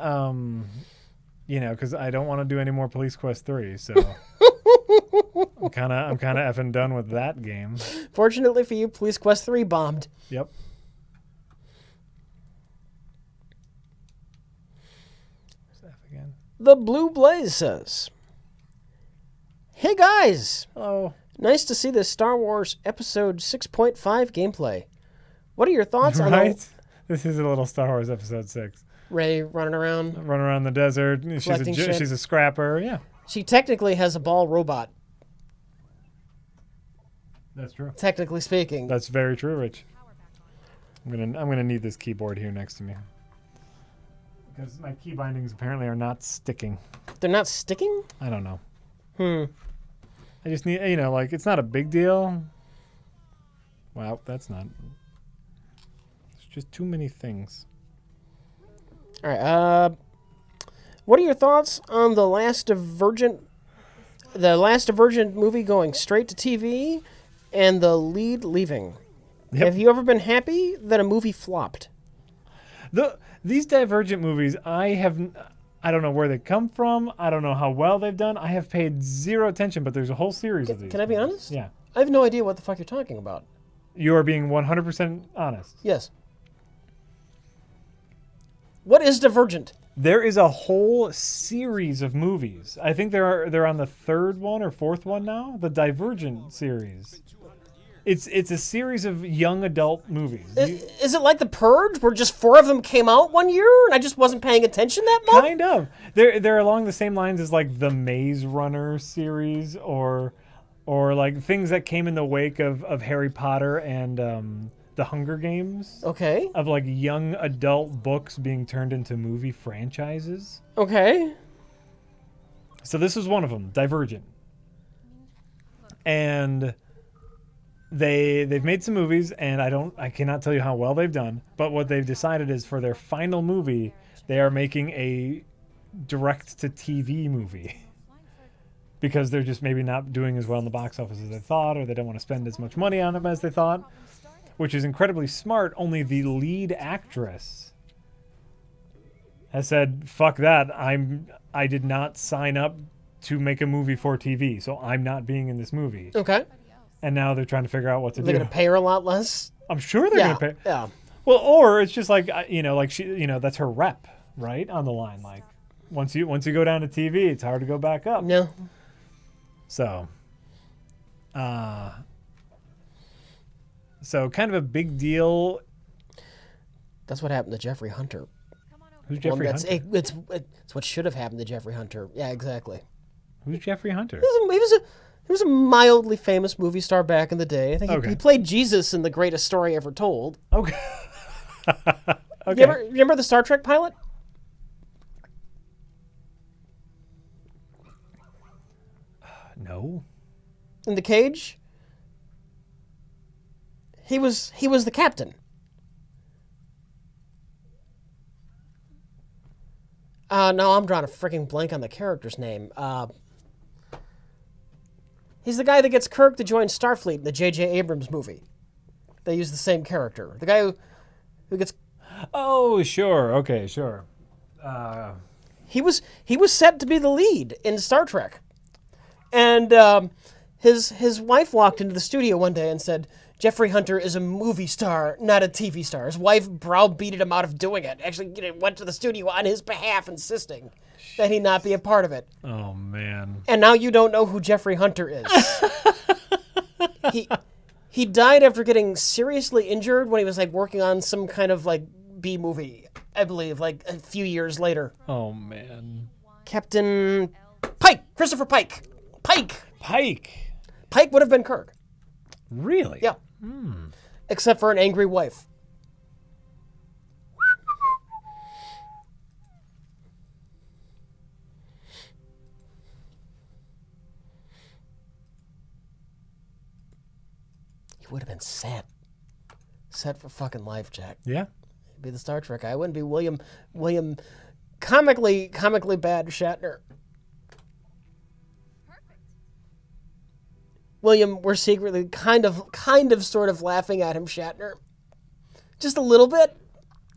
you know, because I don't want to do any more Police Quest 3, so... I'm kind of effing done with that game. Fortunately for you, Police Quest 3 bombed. Yep. Where's F again? The Blue Blaze says, hey guys, Oh. nice to see this Star Wars Episode 6.5 gameplay. What are your thoughts on Right? the This is a little Star Wars Episode 6. Rey running around? Run around the desert. Collecting shit. She's a scrapper. Yeah. She technically has a ball robot, That's true. technically speaking. That's very true, Rich. I'm gonna need this keyboard here next to me. Because my key bindings apparently are not sticking. They're not sticking? I don't know. Hmm. I just need, you know, like, it's not a big deal. Wow, that's not. It's just too many things. All right. What are your thoughts on the last Divergent movie going straight to TV and the lead leaving? Yep. Have you ever been happy that a movie flopped? These Divergent movies, I don't know where they come from. I don't know how well they've done. I have paid zero attention, but there's a whole series of these. Can I be movies. honest? Yeah. I have no idea what the fuck you're talking about. You are being 100% honest. Yes. What is Divergent? There is a whole series of movies. I think they're on the third one or fourth one now. The Divergent series. It's a series of young adult movies. Is it like The Purge, where just 4 of them came out one year and I just wasn't paying attention that much? Kind of. They're along the same lines as like the Maze Runner series or like things that came in the wake of Harry Potter and the Hunger Games. Okay. Of like young adult books being turned into movie franchises. Okay. So this is one of them, Divergent. And they've made some movies, and I cannot tell you how well they've done, but what they've decided is for their final movie, they are making a direct-to-TV movie. Because they're just maybe not doing as well in the box office as they thought, or they don't want to spend as much money on them as they thought, which is incredibly smart. Only the lead actress has said, "Fuck that! I did not sign up to make a movie for TV, so I'm not being in this movie." Okay. And now they're trying to figure out what to They're do. going to pay her a lot less. I'm sure they're Yeah. going to pay. Yeah. Well, or it's just like like she, that's her rep, right, on the line. Like once you go down to TV, it's hard to go back up. No. So, so kind of a big deal. That's what happened to Jeffrey Hunter. Who's Well, Jeffrey Hunter? It's what should have happened to Jeffrey Hunter. Yeah, exactly. Who's Jeffrey Hunter? He was a mildly famous movie star back in the day. I think Okay. he played Jesus in The Greatest Story Ever Told. Okay. Okay. You remember the Star Trek pilot? No. In the cage? He was the captain. No, I'm drawing a freaking blank on the character's name. He's the guy that gets Kirk to join Starfleet in the J.J. Abrams movie. They use the same character. The guy who gets... Oh, sure. Okay, sure. He was set to be the lead in Star Trek. And his wife walked into the studio one day and said, Jeffrey Hunter is a movie star, not a TV star. His wife browbeated him out of doing it. Actually, went to the studio on his behalf, insisting that he not be a part of it. Oh, man. And now you don't know who Jeffrey Hunter is. He died after getting seriously injured when he was working on some kind of B movie, I believe, a few years later. Oh, man. Captain Pike, Christopher Pike. Pike. Pike would have been Kirk. Really? Yeah. Except for an angry wife. He would have been set. Set for fucking life, Jack. Yeah. He'd be the Star Trek guy. I wouldn't be William comically bad Shatner. William, we're secretly kind of sort of laughing at him, Shatner. Just a little bit.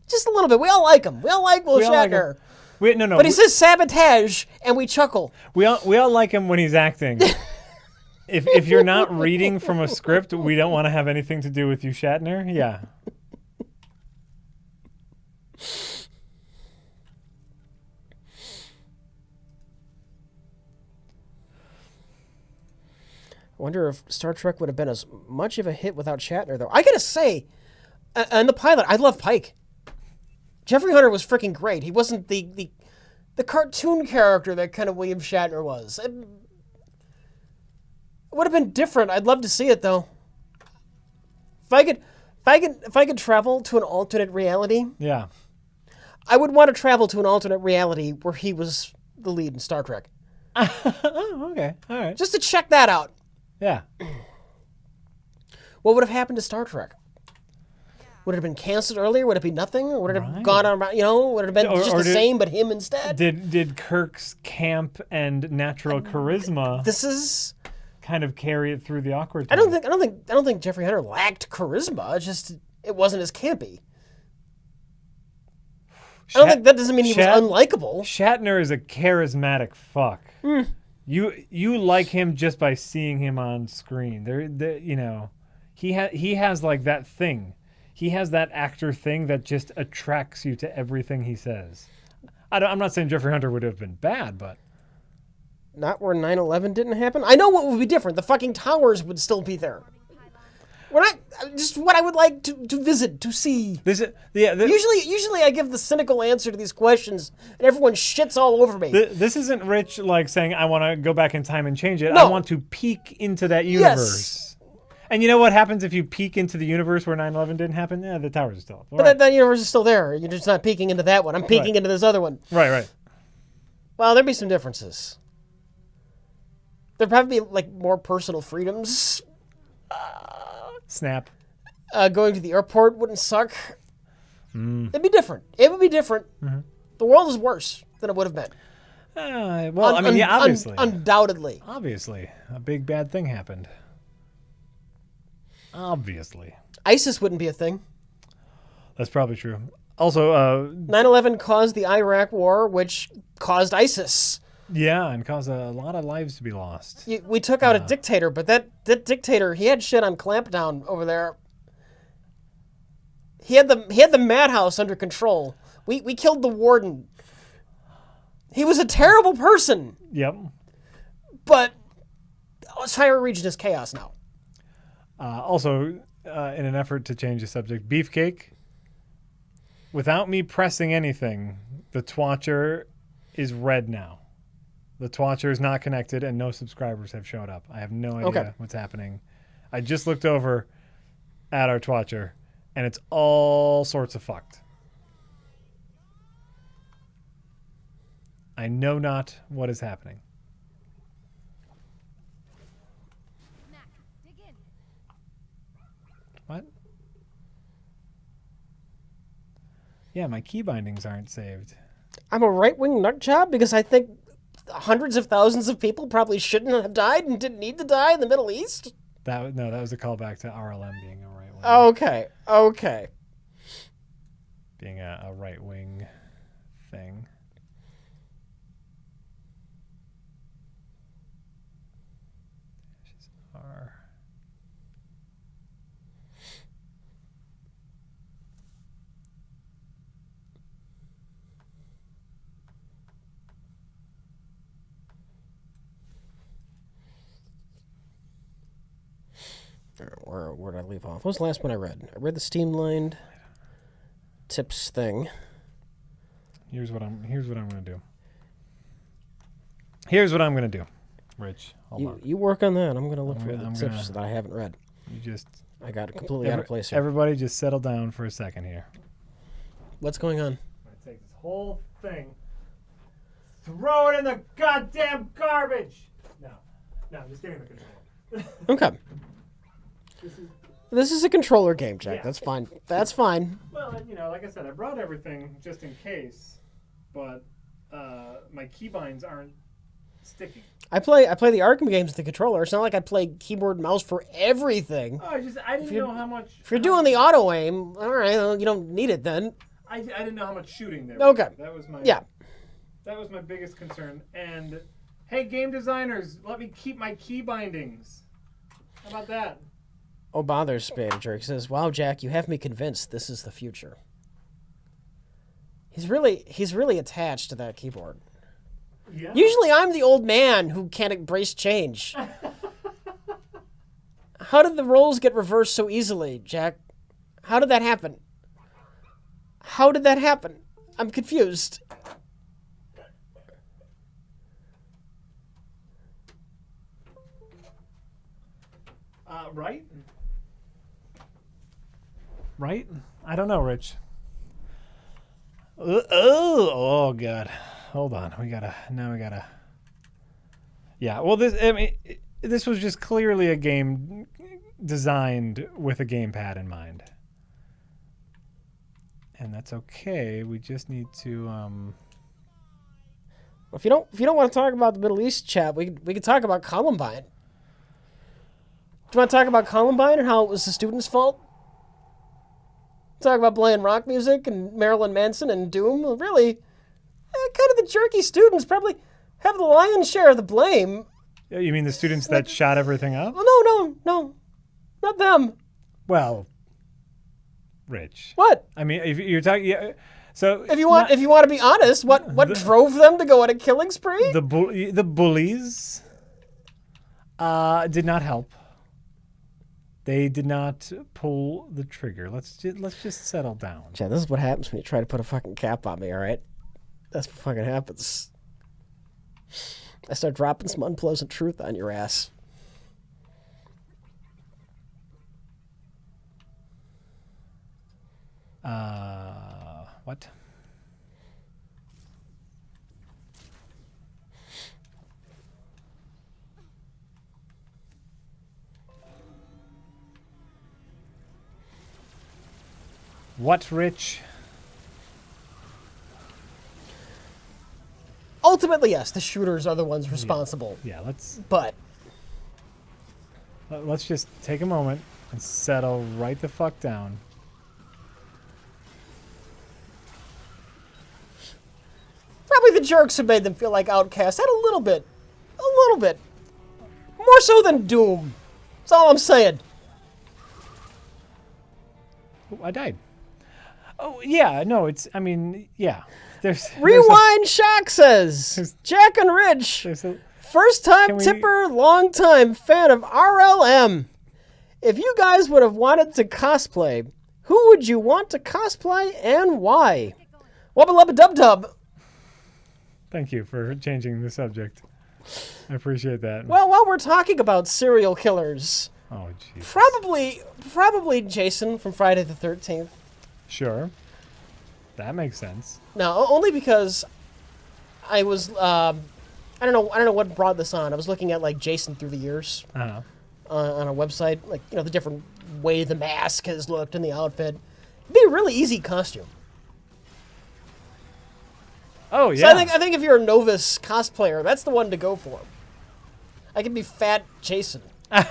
Just a little bit. We all like him. We all like Will Shatner. No. But he says sabotage, and we chuckle. We all like him when he's acting. If you're not reading from a script, we don't want to have anything to do with you, Shatner. Yeah. I wonder if Star Trek would have been as much of a hit without Shatner, though. I gotta say, on the pilot, I love Pike. Jeffrey Hunter was freaking great. He wasn't the cartoon character that kind of William Shatner was. It would have been different. I'd love to see it, though. If I could travel to an alternate reality, Yeah. I would want to travel to an alternate reality where he was the lead in Star Trek, Oh, okay. All right. just to check that out. Yeah. What would have happened to Star Trek? Would it have been canceled earlier? Would it be nothing? Or would it have Right. gone on, would it have been Or- just or the did- same, but him instead? Did Kirk's camp and natural charisma This is... kind of carry it through the awkward I time? don't think Jeffrey Hunter lacked charisma. It's just, it wasn't as campy. I don't think that doesn't mean he was unlikable. Shatner is a charismatic fuck. You like him just by seeing him on screen. He has that thing. He has that actor thing that just attracts you to everything he says. I'm not saying Jeffrey Hunter would have been bad, but Not where 9/11 didn't happen. I know what would be different. The fucking towers would still be there. We're not just what I would like to visit, to see. Usually I give the cynical answer to these questions, and everyone shits all over me. This isn't Rich saying I want to go back in time and change it. No. I want to peek into that universe. And you know what happens if you peek into the universe where 9/11 didn't happen? Yeah, the towers are still up. But that universe is still there. You're just not peeking into that one. I'm peeking into this other one. Right. Well, there'd be some differences. There'd probably be more personal freedoms. Snap. Going to the airport wouldn't suck. It'd be different. It would be different. The world is worse than it would have been. Obviously. Undoubtedly. Obviously. A big bad thing happened. Obviously. ISIS wouldn't be a thing. That's probably true. Also, 9/11 caused the Iraq War, which caused ISIS. yeah, and caused a lot of lives to be lost. We took out a dictator, but that dictator, he had shit on clampdown over there. He had the madhouse under control. We killed the warden. He was a terrible person, Yep. but Osira region is chaos now. Also, in an effort to change the subject, Beefcake, without me pressing anything, the Twatcher is red now. The Twatcher is not connected and no subscribers have showed up. I have no idea what's happening. I just looked over at our Twatcher and it's all sorts of fucked. I know not what is happening. Mac, dig in. What? Yeah, my key bindings aren't saved. I'm a right-wing nut job because I think hundreds of thousands of people probably shouldn't have died and didn't need to die in the Middle East. That was a callback to RLM being a right wing. Okay. Being a right wing thing. R. Where did I leave off? What was the last one I read? I read the Steamlined tips thing. Here's what I'm gonna do. Here's what I'm gonna do. Rich, hold on. You work on that. I'm going to look for I'm the tips that I haven't read. You just I got it completely out of place here. Everybody just settle down for a second here. What's going on? I'm gonna take this whole thing, throw it in the goddamn garbage. No, I'm just getting the controller. Okay. This is a controller game, Jack. Yeah. That's fine. That's fine. Well, like I said, I brought everything just in case, but my keybinds aren't sticking. I play the Arkham games with the controller. It's not like I play keyboard and mouse for everything. Oh, I didn't know how much. If you're doing the auto aim, all right, well, you don't need it then. I didn't know how much shooting there. Okay. Was. That was my That was my biggest concern. And hey, game designers, let me keep my key bindings. How about that? Oh, bothers Spade Jerk says, "Wow, Jack, you have me convinced this is the future." He's really attached to that keyboard. Yeah. Usually, I'm the old man who can't embrace change. How did the roles get reversed so easily, Jack? How did that happen? I'm confused. Right? Right? I don't know, Rich. Oh, God. Hold on. We gotta. Yeah. Well, this was just clearly a game designed with a gamepad in mind, and that's okay. We just need to. If you don't want to talk about the Middle East, chat, we could talk about Columbine. Do you want to talk about Columbine and how it was the students' fault? Talk about playing rock music and Marilyn Manson and Doom. Well, really, kind of the jerky students probably have the lion's share of the blame. You mean the students that shot everything up? Well, no, not them. Well, Rich. What? I mean, if you're talking, yeah, so If you want to be honest, what drove them to go on a killing spree? the bullies did not help. They did not pull the trigger. Let's just settle down. Chad, this is what happens when you try to put a fucking cap on me. All right, that's what fucking happens. I start dropping some unpleasant truth on your ass. What? What, Rich? Ultimately, yes, the shooters are the ones responsible. Yeah, But let's just take a moment and settle right the fuck down. the jerks who made them feel like outcasts had a little bit. More so than Doom. That's all I'm saying. Oh, I died. Oh, yeah, no, I mean, yeah. Rewind Shock says, Jack and Rich, first time tipper, long time fan of RLM. If you guys would have wanted to cosplay, who would you want to cosplay and why? Wubba lubba dub dub. Thank you for changing the subject. I appreciate that. Well, while we're talking about serial killers, oh, jeez. probably Jason from Friday the 13th. Sure. That makes sense. No, only because I was I don't know what brought this on. I was looking at like Jason through the years Uh-huh. On a website, like the different way the mask has looked and the outfit. It'd be a really easy costume. Oh, yeah. So I think if you're a novice cosplayer, that's the one to go for. I could be fat Jason. Wait,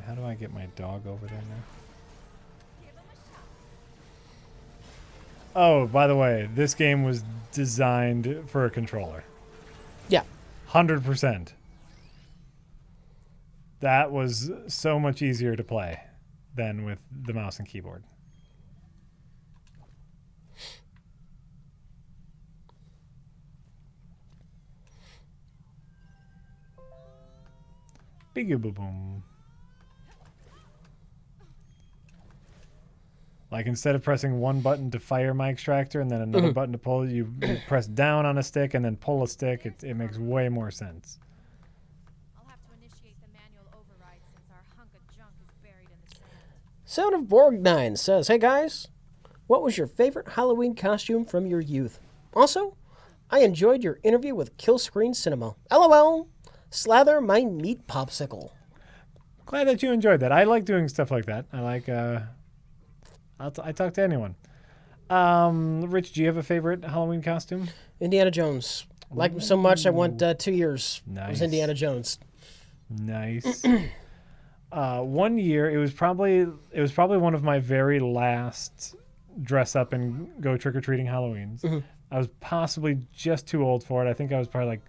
how do I get my dog over there now? Oh, by the way, this game was designed for a controller. Yeah. 100%. That was so much easier to play than with the mouse and keyboard. Biggie boom boom. Like instead of pressing one button to fire my extractor and then another button to pull, you press down on a stick and then pull a stick. It makes way more sense. I'll have to initiate the manual override since our hunk of junk is buried in the sand. Sound of Borg9 says, hey guys, what was your favorite Halloween costume from your youth? Also, I enjoyed your interview with Killscreen Cinema. LOL, slather my meat popsicle. Glad that you enjoyed that. I like doing stuff like that. I like, I talk to anyone. Rich, do you have a favorite Halloween costume? Indiana Jones. Liked him so much, I went 2 years. Nice. It was Indiana Jones. Nice. One year, it was probably one of my very last dress up and go trick or treating Halloweens. Mm-hmm. I was possibly just too old for it. I think I was probably like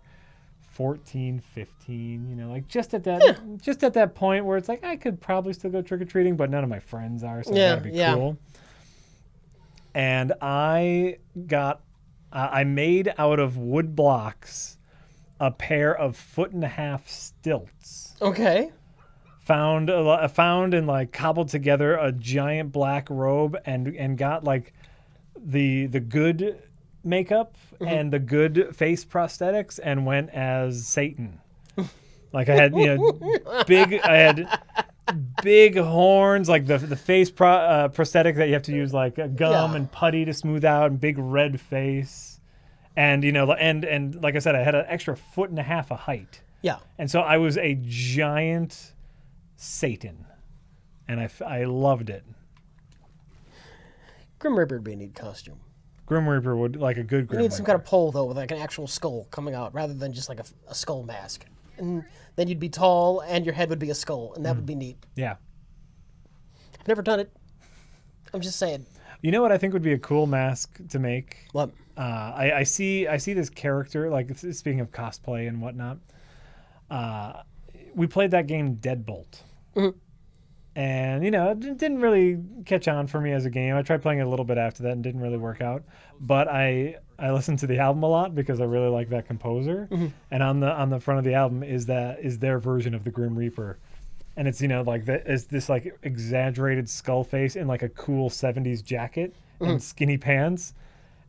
14, 15, like just at that point where it's like I could probably still go trick or treating, but none of my friends are, so that'd be cool. And I made out of wood blocks a pair of 1.5-foot stilts. Okay. Found and like cobbled together a giant black robe and got like the good makeup and the good face prosthetics and went as Satan. Like I had big horns, like the face prosthetic that you have to use like gum and putty to smooth out, and big red face, and and like I said, I had an extra 1.5 feet of height. Yeah. And so I was a giant Satan, and I loved it. Grim Reaper would be a neat costume. Grim Reaper would like a good Grim You need Reaper. some kind of pole, though, with like an actual skull coming out, rather than just like a skull mask. And then you'd be tall, and your head would be a skull, and that would be neat. Yeah. I've never done it. I'm just saying. You know what I think would be a cool mask to make? What? I see this character, like speaking of cosplay and whatnot. We played that game Deadbolt. Mm-hmm. And, it didn't really catch on for me as a game. I tried playing it a little bit after that and didn't really work out. But I listened to the album a lot because I really like that composer. Mm-hmm. And on the front of the album is their version of the Grim Reaper. And it's, is this like exaggerated skull face in like a cool 70s jacket and skinny pants.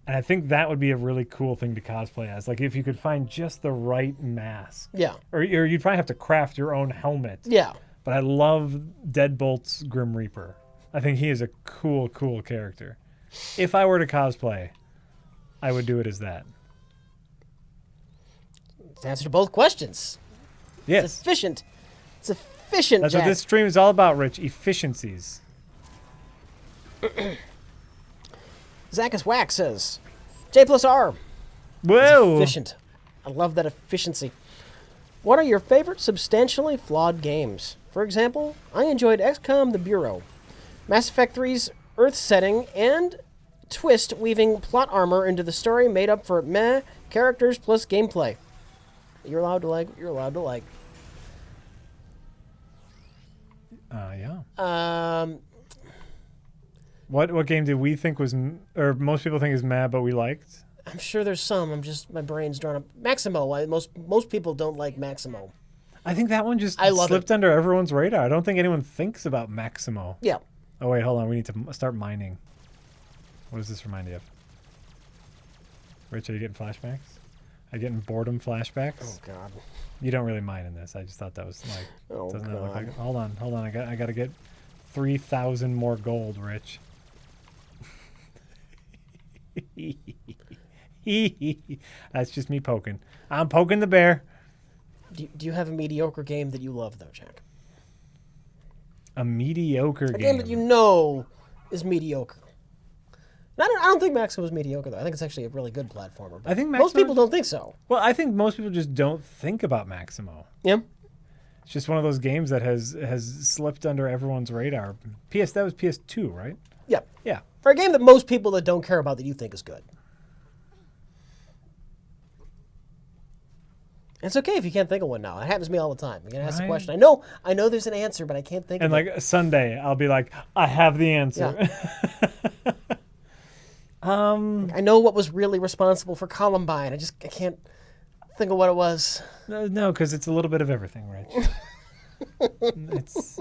And I think that would be a really cool thing to cosplay as. Like if you could find just the right mask. Yeah. Or you'd probably have to craft your own helmet. Yeah. But I love Deadbolt's Grim Reaper. I think he is a cool character. If I were to cosplay, I would do it as that. It's the answer to both questions. Yes. It's efficient. It's efficient, That's Jack. what this stream is all about, Rich. Efficiencies. Zackus Wax says, J plus R. Whoa. It's efficient. I love that efficiency. What are your favorite substantially flawed games? For example, I enjoyed XCOM The Bureau, Mass Effect 3's Earth setting, and twist weaving plot armor into the story made up for meh characters plus gameplay. You're allowed to like. You're allowed to like. Yeah. Um, What game did we think was, or most people think is mad, but we liked? I'm sure there's some. My brain's drawn up. Maximo. Most people don't like Maximo. I think that one just I love slipped under everyone's radar. I don't think anyone thinks about Maximo. Yeah. Oh, wait, hold on. We need to start mining. What does this remind you of? Rich, are you getting flashbacks? Are you getting boredom flashbacks? Oh, God. You don't really mine in this. I just thought that was like... Oh, doesn't that look God. like... Hold on. I got to get 3,000 more gold, Rich. That's just me poking. I'm poking the bear. Do you have a mediocre game that you love, though, Jack? A mediocre A game that you know is mediocre. And I don't think Maximo is mediocre, though. I think it's actually a really good platformer. I think most Maximo- people don't think so. Well, I think most people just don't think about Maximo. Yeah. It's just one of those games that has slipped under everyone's radar. That was PS2, right? Yeah. Yeah. For a game that most people that don't care about that you think is good. It's okay if you can't think of one now. It happens to me all the time. You can ask the Right. question. I know there's an answer, but I can't think And of it. like Sunday, I'll be like, I have the answer. Yeah. I know what was really responsible for Columbine. I can't think of what it was. No, because it's a little bit of everything, Rich. It's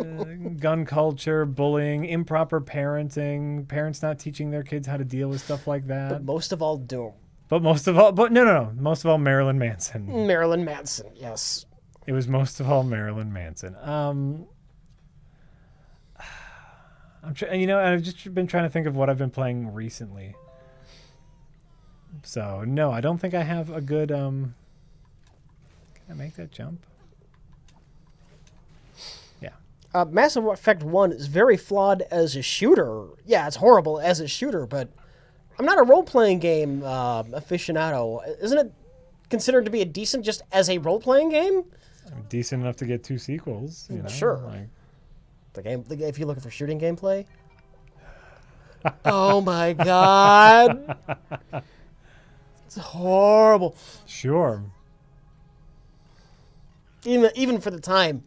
gun culture, bullying, improper parenting, parents not teaching their kids how to deal with stuff like that. But most of all, Doom. But most of all, no. Most of all, Marilyn Manson. Marilyn Manson, yes. It was most of all Marilyn Manson. I've just been trying to think of what I've been playing recently. So no, I don't think I have a good. Can I make that jump? Yeah. Mass Effect 1 is very flawed as a shooter. Yeah, it's horrible as a shooter, but I'm not a role-playing game aficionado. Isn't it considered to be a decent just as a role-playing game? Decent enough to get 2 sequels. You know? Sure. Like, If you're looking for shooting gameplay. Oh my God. It's horrible. sure. Even for the time.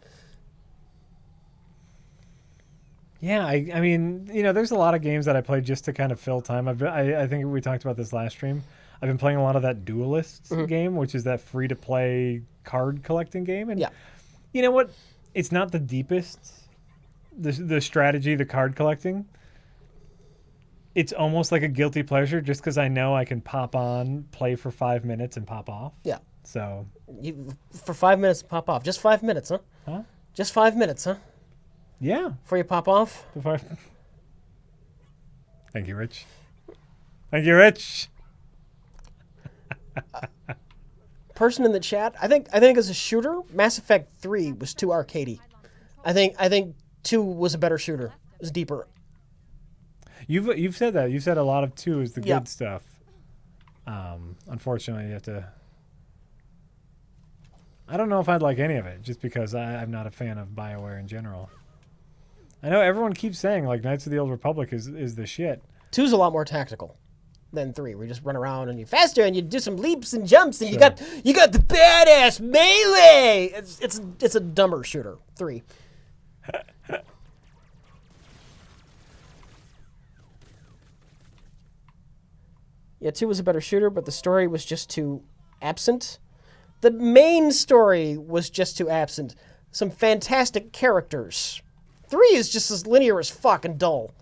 Yeah, I mean, there's a lot of games that I play just to kind of fill time. I think we talked about this last stream. I've been playing a lot of that Duelist game, which is that free-to-play card collecting game. And Yeah. you know what? It's not the deepest, the strategy, the card collecting. It's almost like a guilty pleasure just because I know I can pop on, play for 5 minutes, and pop off. Yeah. So, For 5 minutes to pop off. Just 5 minutes, huh? huh? Just 5 minutes, huh? Yeah. Before you pop off? Thank you, Rich. Thank you, Rich. Person in the chat, I think as a shooter, Mass Effect 3 was too arcadey. I think 2 was a better shooter. It was deeper. You've said that. You've said a lot of 2 is the Yeah. good stuff. Unfortunately, you have to. I don't know if I'd like any of it, just because I'm not a fan of BioWare in general. I know everyone keeps saying like Knights of the Old Republic is the shit. 2's a lot more tactical than 3. Where you just run around and you're faster and you do some leaps and jumps and Sure. you got the badass melee. It's a dumber shooter. 3. Yeah, 2 was a better shooter, but the story was just too absent. The main story was just too absent. Some fantastic characters. 3 is just as linear as fuck and dull.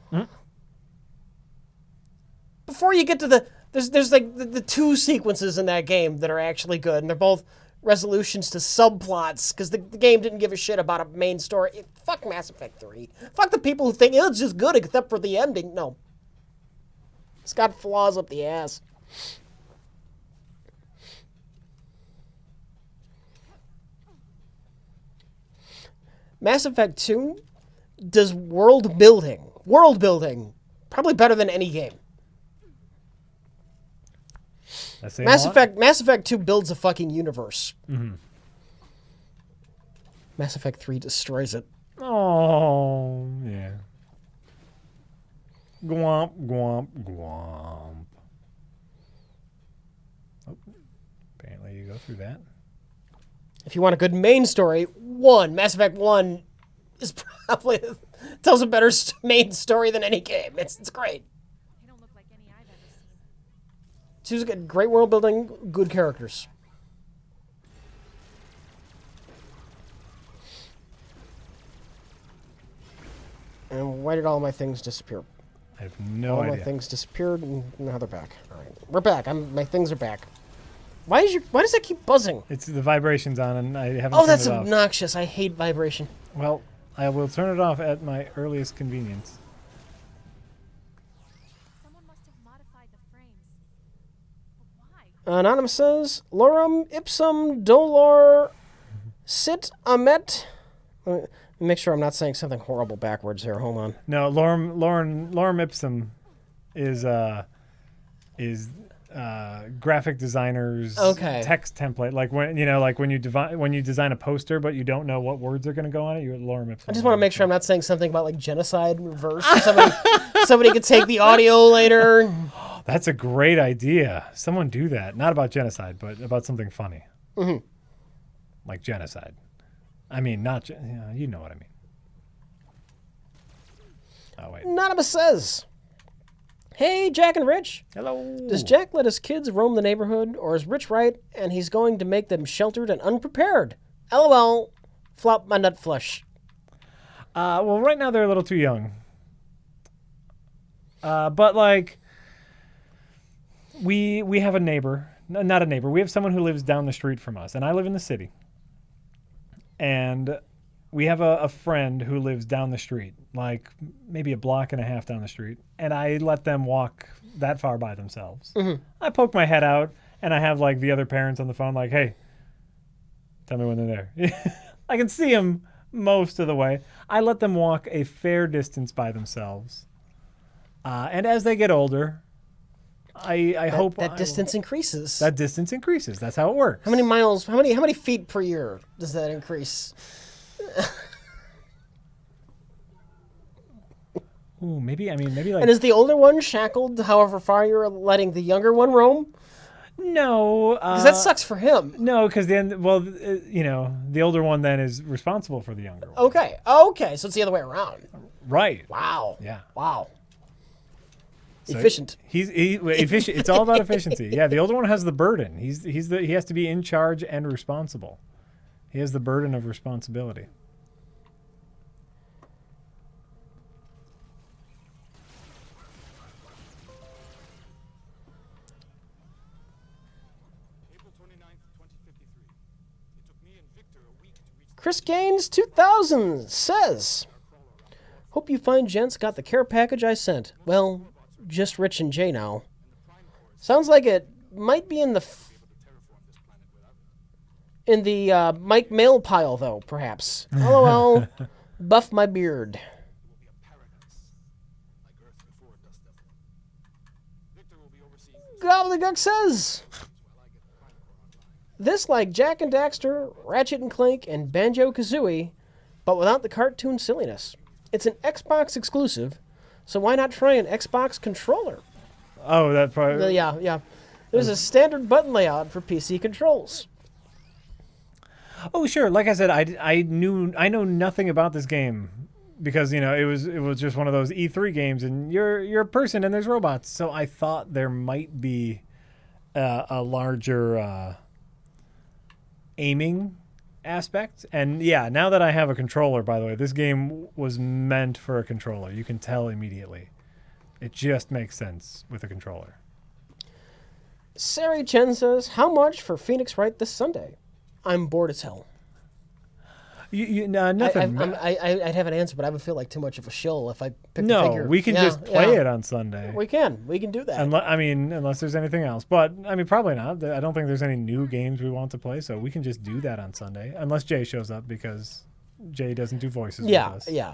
Before you get to there's like the 2 sequences in that game that are actually good, and they're both resolutions to subplots, because the game didn't give a shit about a main story. Fuck Mass Effect 3. Fuck the people who think it's just good except for the ending. No. It's got flaws up the ass. Mass Effect 2 does world building, probably better than any game. That's saying a lot. Mass Effect 2 builds a fucking universe. Mass Effect 3 destroys it. Oh, yeah. Gwomp, gwomp, gwomp. Oh, apparently you go through that. If you want a good main story, Mass Effect 1 is probably tells a better main story than any game. It's great. They don't look like any I've ever seen. Two's good, great world building, good characters. And why did all my things disappear? I have no All idea. my things disappeared, and now they're back. All right, we're back. My things are back. Why does that keep buzzing? It's the vibrations on, and I haven't Oh, turned that's it off. obnoxious. I hate vibration. Well, I will turn it off at my earliest convenience. Someone must have modified the frames. But why? Anonymous says, Lorem ipsum dolor sit amet. Let me make sure I'm not saying something horrible backwards here. Hold on. No, lorem ipsum is graphic designers Okay. text template. Like when when you design a poster, but you don't know what words are going to go on it. You lorem ipsum. I just want to make sure I'm not saying something about like genocide reverse. Somebody could take the audio later. That's a great idea. Someone do that. Not about genocide, but about something funny. Mm-hmm. Like genocide. I mean, not you know what I mean. Oh wait. Anonymous says, hey, Jack and Rich. Hello. Does Jack let his kids roam the neighborhood, or is Rich right and he's going to make them sheltered and unprepared? LOL. Flop my nut flush. Well, right now they're a little too young. But like, we have a neighbor, not a neighbor. We have someone who lives down the street from us, and I live in the city. And we have a friend who lives down the street, like maybe a block and a half down the street, and I let them walk that far by themselves. Mm-hmm. I poke my head out, and I have like the other parents on the phone, like, "Hey, tell me when they're there." I can see them most of the way. I let them walk a fair distance by themselves, and as they get older, I hope that distance increases. That distance increases. That's how it works. How many miles? How many feet per year does that increase? Ooh, maybe like. And is the older one shackled however far you're letting the younger one roam? No, Because that sucks for him. No, because then, the older one then is responsible for the younger one. Okay, so it's the other way around. Right. Wow. Yeah. Wow. So Efficient. He's efficient. It's all about efficiency. Yeah, the older one has the burden. He has to be in charge and responsible. He has the burden of responsibility. April 29th, 2053. It took me and Victor a week to reach Chris Gaines 2000 says, hope you fine gents got the care package I sent. Well, just Rich and Jay now. Sounds like it might be in the Mike mail pile though, perhaps. LOL. Buff my beard. Gobbledygook says, this like Jack and Daxter, Ratchet and Clank, and Banjo-Kazooie, but without the cartoon silliness. It's an Xbox exclusive, so why not try an Xbox controller? Oh, that probably. Yeah. There's a standard button layout for PC controls. Oh, sure. Like I said, I know nothing about this game because it was just one of those E3 games, and you're a person and there's robots. So I thought there might be a larger aiming aspect. And yeah, now that I have a controller, by the way, this game was meant for a controller. You can tell immediately. It just makes sense with a controller. Sari Chen says, how much for Phoenix Wright this Sunday? I'm bored as hell. Nothing. I'd have an answer, but I would feel like too much of a shill if I picked a No, figure. we can just play it on Sunday. We can do that. Unless there's anything else. But, probably not. I don't think there's any new games we want to play, so we can just do that on Sunday. Unless Jay shows up, because Jay doesn't do voices with us. Yeah.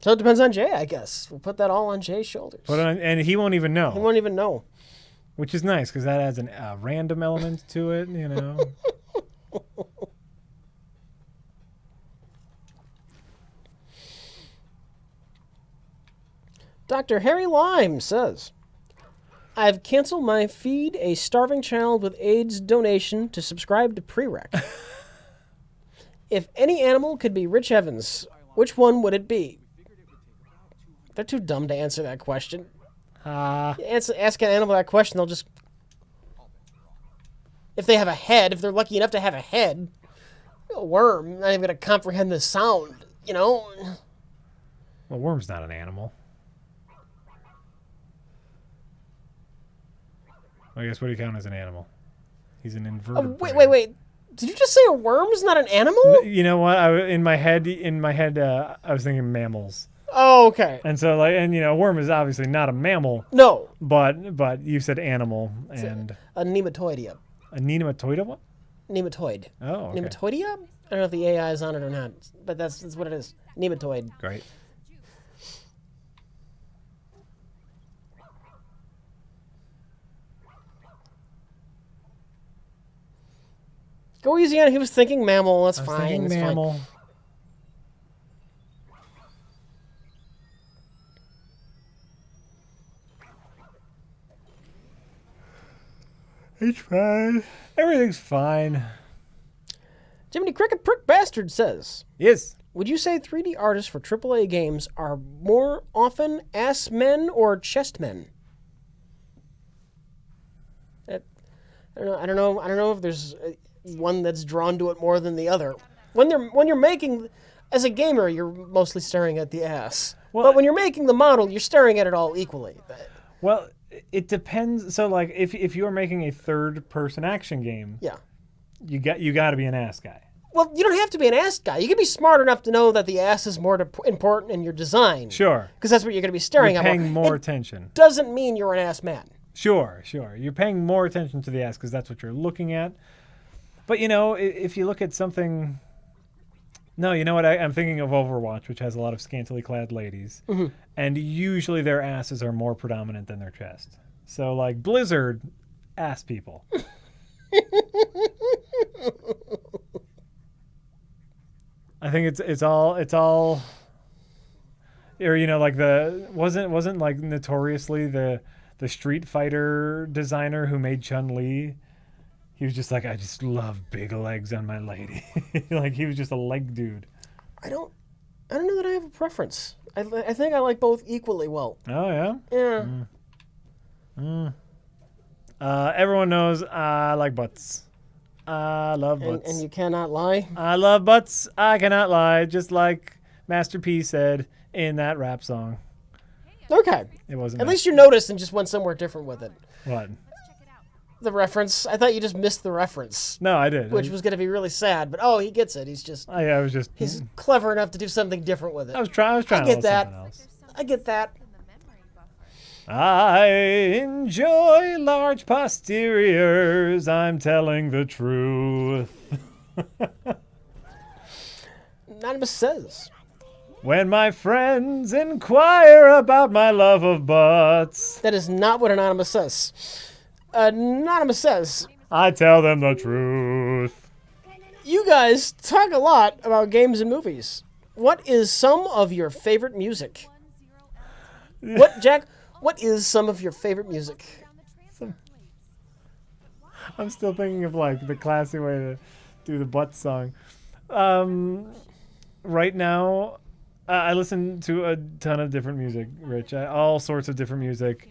So it depends on Jay, I guess. We'll put that all on Jay's shoulders. And he won't even know. He won't even know. which is nice because that adds a random element to it, you know. Dr. Harry Lime says, I've canceled my Feed a Starving Child with AIDS donation to subscribe to Prereq. If any animal could be Rich Evans, which one would it be? They're too dumb to answer that question. Ask an animal that question, they'll just... If they have a head, if they're lucky enough to have a head, a worm, not even going to comprehend the sound, you know? Well, worm's not an animal. I guess what do you count as an animal? He's an invertebrate. Wait. Did you just say a worm's not an animal? You know what? In my head, I was thinking mammals. Oh, okay. And so, a worm is obviously not a mammal. No. But you said animal and A nematoidea. a nematoid. What? Nematoid. Oh, okay. Nematoidea? I don't know if the AI is on it or not, but that's what it is. Nematoid. Great. Go easy on. He was thinking mammal. That's I was fine. thinking That's mammal. fine. It's fine. Everything's fine. Jiminy Cricket Prick Bastard says, Yes. would you say 3D artists for AAA games are more often ass men or chest men? I don't know if there's one that's drawn to it more than the other. When you're making, as a gamer, you're mostly staring at the ass. Well, but when you're making the model, you're staring at it all equally. Well, it depends. So, like, if you're making a third-person action game, Yeah. you got to be an ass guy. Well, you don't have to be an ass guy. You can be smart enough to know that the ass is more important in your design. Sure. Because that's what you're going to be staring You're at. paying more It attention. doesn't mean you're an ass man. Sure. You're paying more attention to the ass because that's what you're looking at. But, if you look at something... No, you know what? I'm thinking of Overwatch, which has a lot of scantily clad ladies. Mm-hmm. And usually their asses are more predominant than their chest. So, like, Blizzard, ass people. I think it's all... Or, like wasn't like notoriously the Street Fighter designer who made Chun-Li. He was just like, I just love big legs on my lady. Like, he was just a leg dude. I don't know that I have a preference. I think I like both equally well. Oh, yeah? Yeah. Everyone knows I like butts. I love butts. And you cannot lie. I love butts. I cannot lie. Just like Master P said in that rap song. Okay. It wasn't. At least you noticed and just went somewhere different with it. What? The reference. I thought you just missed the reference. No, I did. Which was going to be really sad, but he gets it. He's just... I was just... He's clever enough to do something different with it. I was trying I to get do that. something else. I get that. I enjoy large posteriors. I'm telling the truth. Anonymous says, When my friends inquire about my love of butts, that is not what Anonymous says. Anonymous says, I tell them the truth. you guys talk a lot about games and movies. What is some of your favorite music? Jack? What is some of your favorite music? I'm still thinking of like the classy way to do the butt song. Right now, I listen to a ton of different music, Rich. All sorts of different music.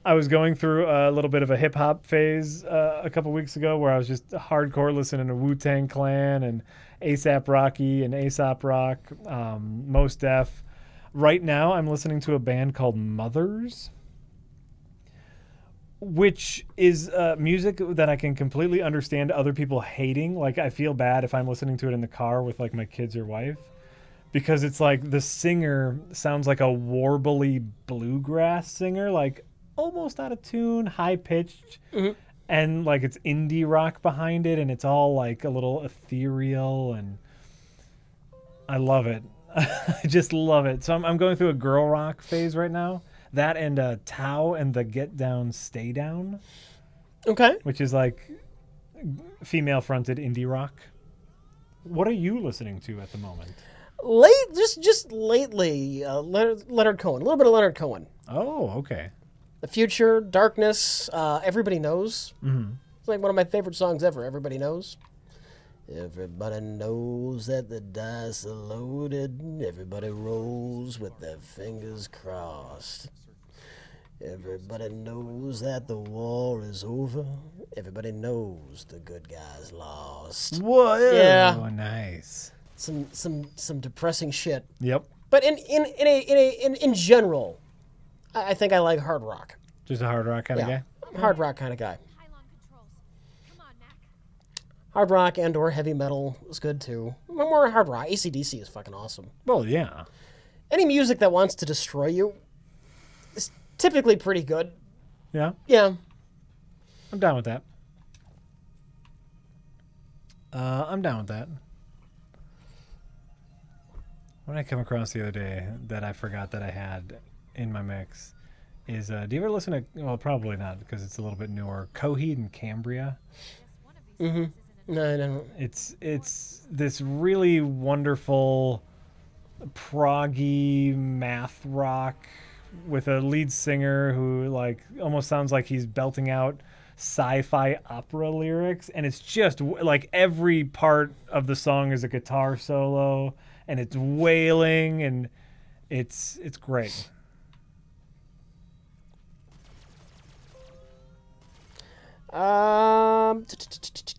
I was going through a little bit of a hip hop phase a couple weeks ago where I was just hardcore listening to Wu-Tang Clan and A$AP Rocky and A$AP Rock, Mos Def. Right now, I'm listening to a band called Mothers, which is music that I can completely understand other people hating. Like, I feel bad if I'm listening to it in the car with like my kids or wife, because it's like the singer sounds like a warbly bluegrass singer, like almost out of tune, high pitched, and like it's indie rock behind it, and it's all like a little ethereal, and I love it. I just love it. So I'm going through a girl rock phase right now. That and Tao and the Get Down Stay Down, Okay. which is like female-fronted indie rock. What are you listening to at the moment? Just lately, Leonard Cohen. A little bit of Leonard Cohen. Oh, okay. The Future, Darkness, Everybody Knows. Mm-hmm. It's like one of my favorite songs ever. Everybody Knows. Everybody knows that the dice are loaded. Everybody rolls with their fingers crossed. Everybody knows that the war is over. Everybody knows the good guys lost. Whoa! Yeah. Oh, nice. Some depressing shit. Yep. But in general, I think I like hard rock. Just a hard rock kind of Yeah, guy. I'm a hard rock kind of guy. Pylon controls. Come on, Mac. Hard rock and or heavy metal is good too. More hard rock. AC/DC is fucking awesome. Well, yeah. Any music that wants to destroy you is typically pretty good. Yeah. Yeah. I'm down with that. I'm down with that. What I come across the other day that I forgot that I had in my mix is, do you ever listen to, well, probably not because it's a little bit newer, Coheed and Cambria? Guess one of these things isn't No, I don't. It's this really wonderful proggy math rock with a lead singer who like almost sounds like he's belting out sci-fi opera lyrics, and it's just like every part of the song is a guitar solo and it's wailing and it's great.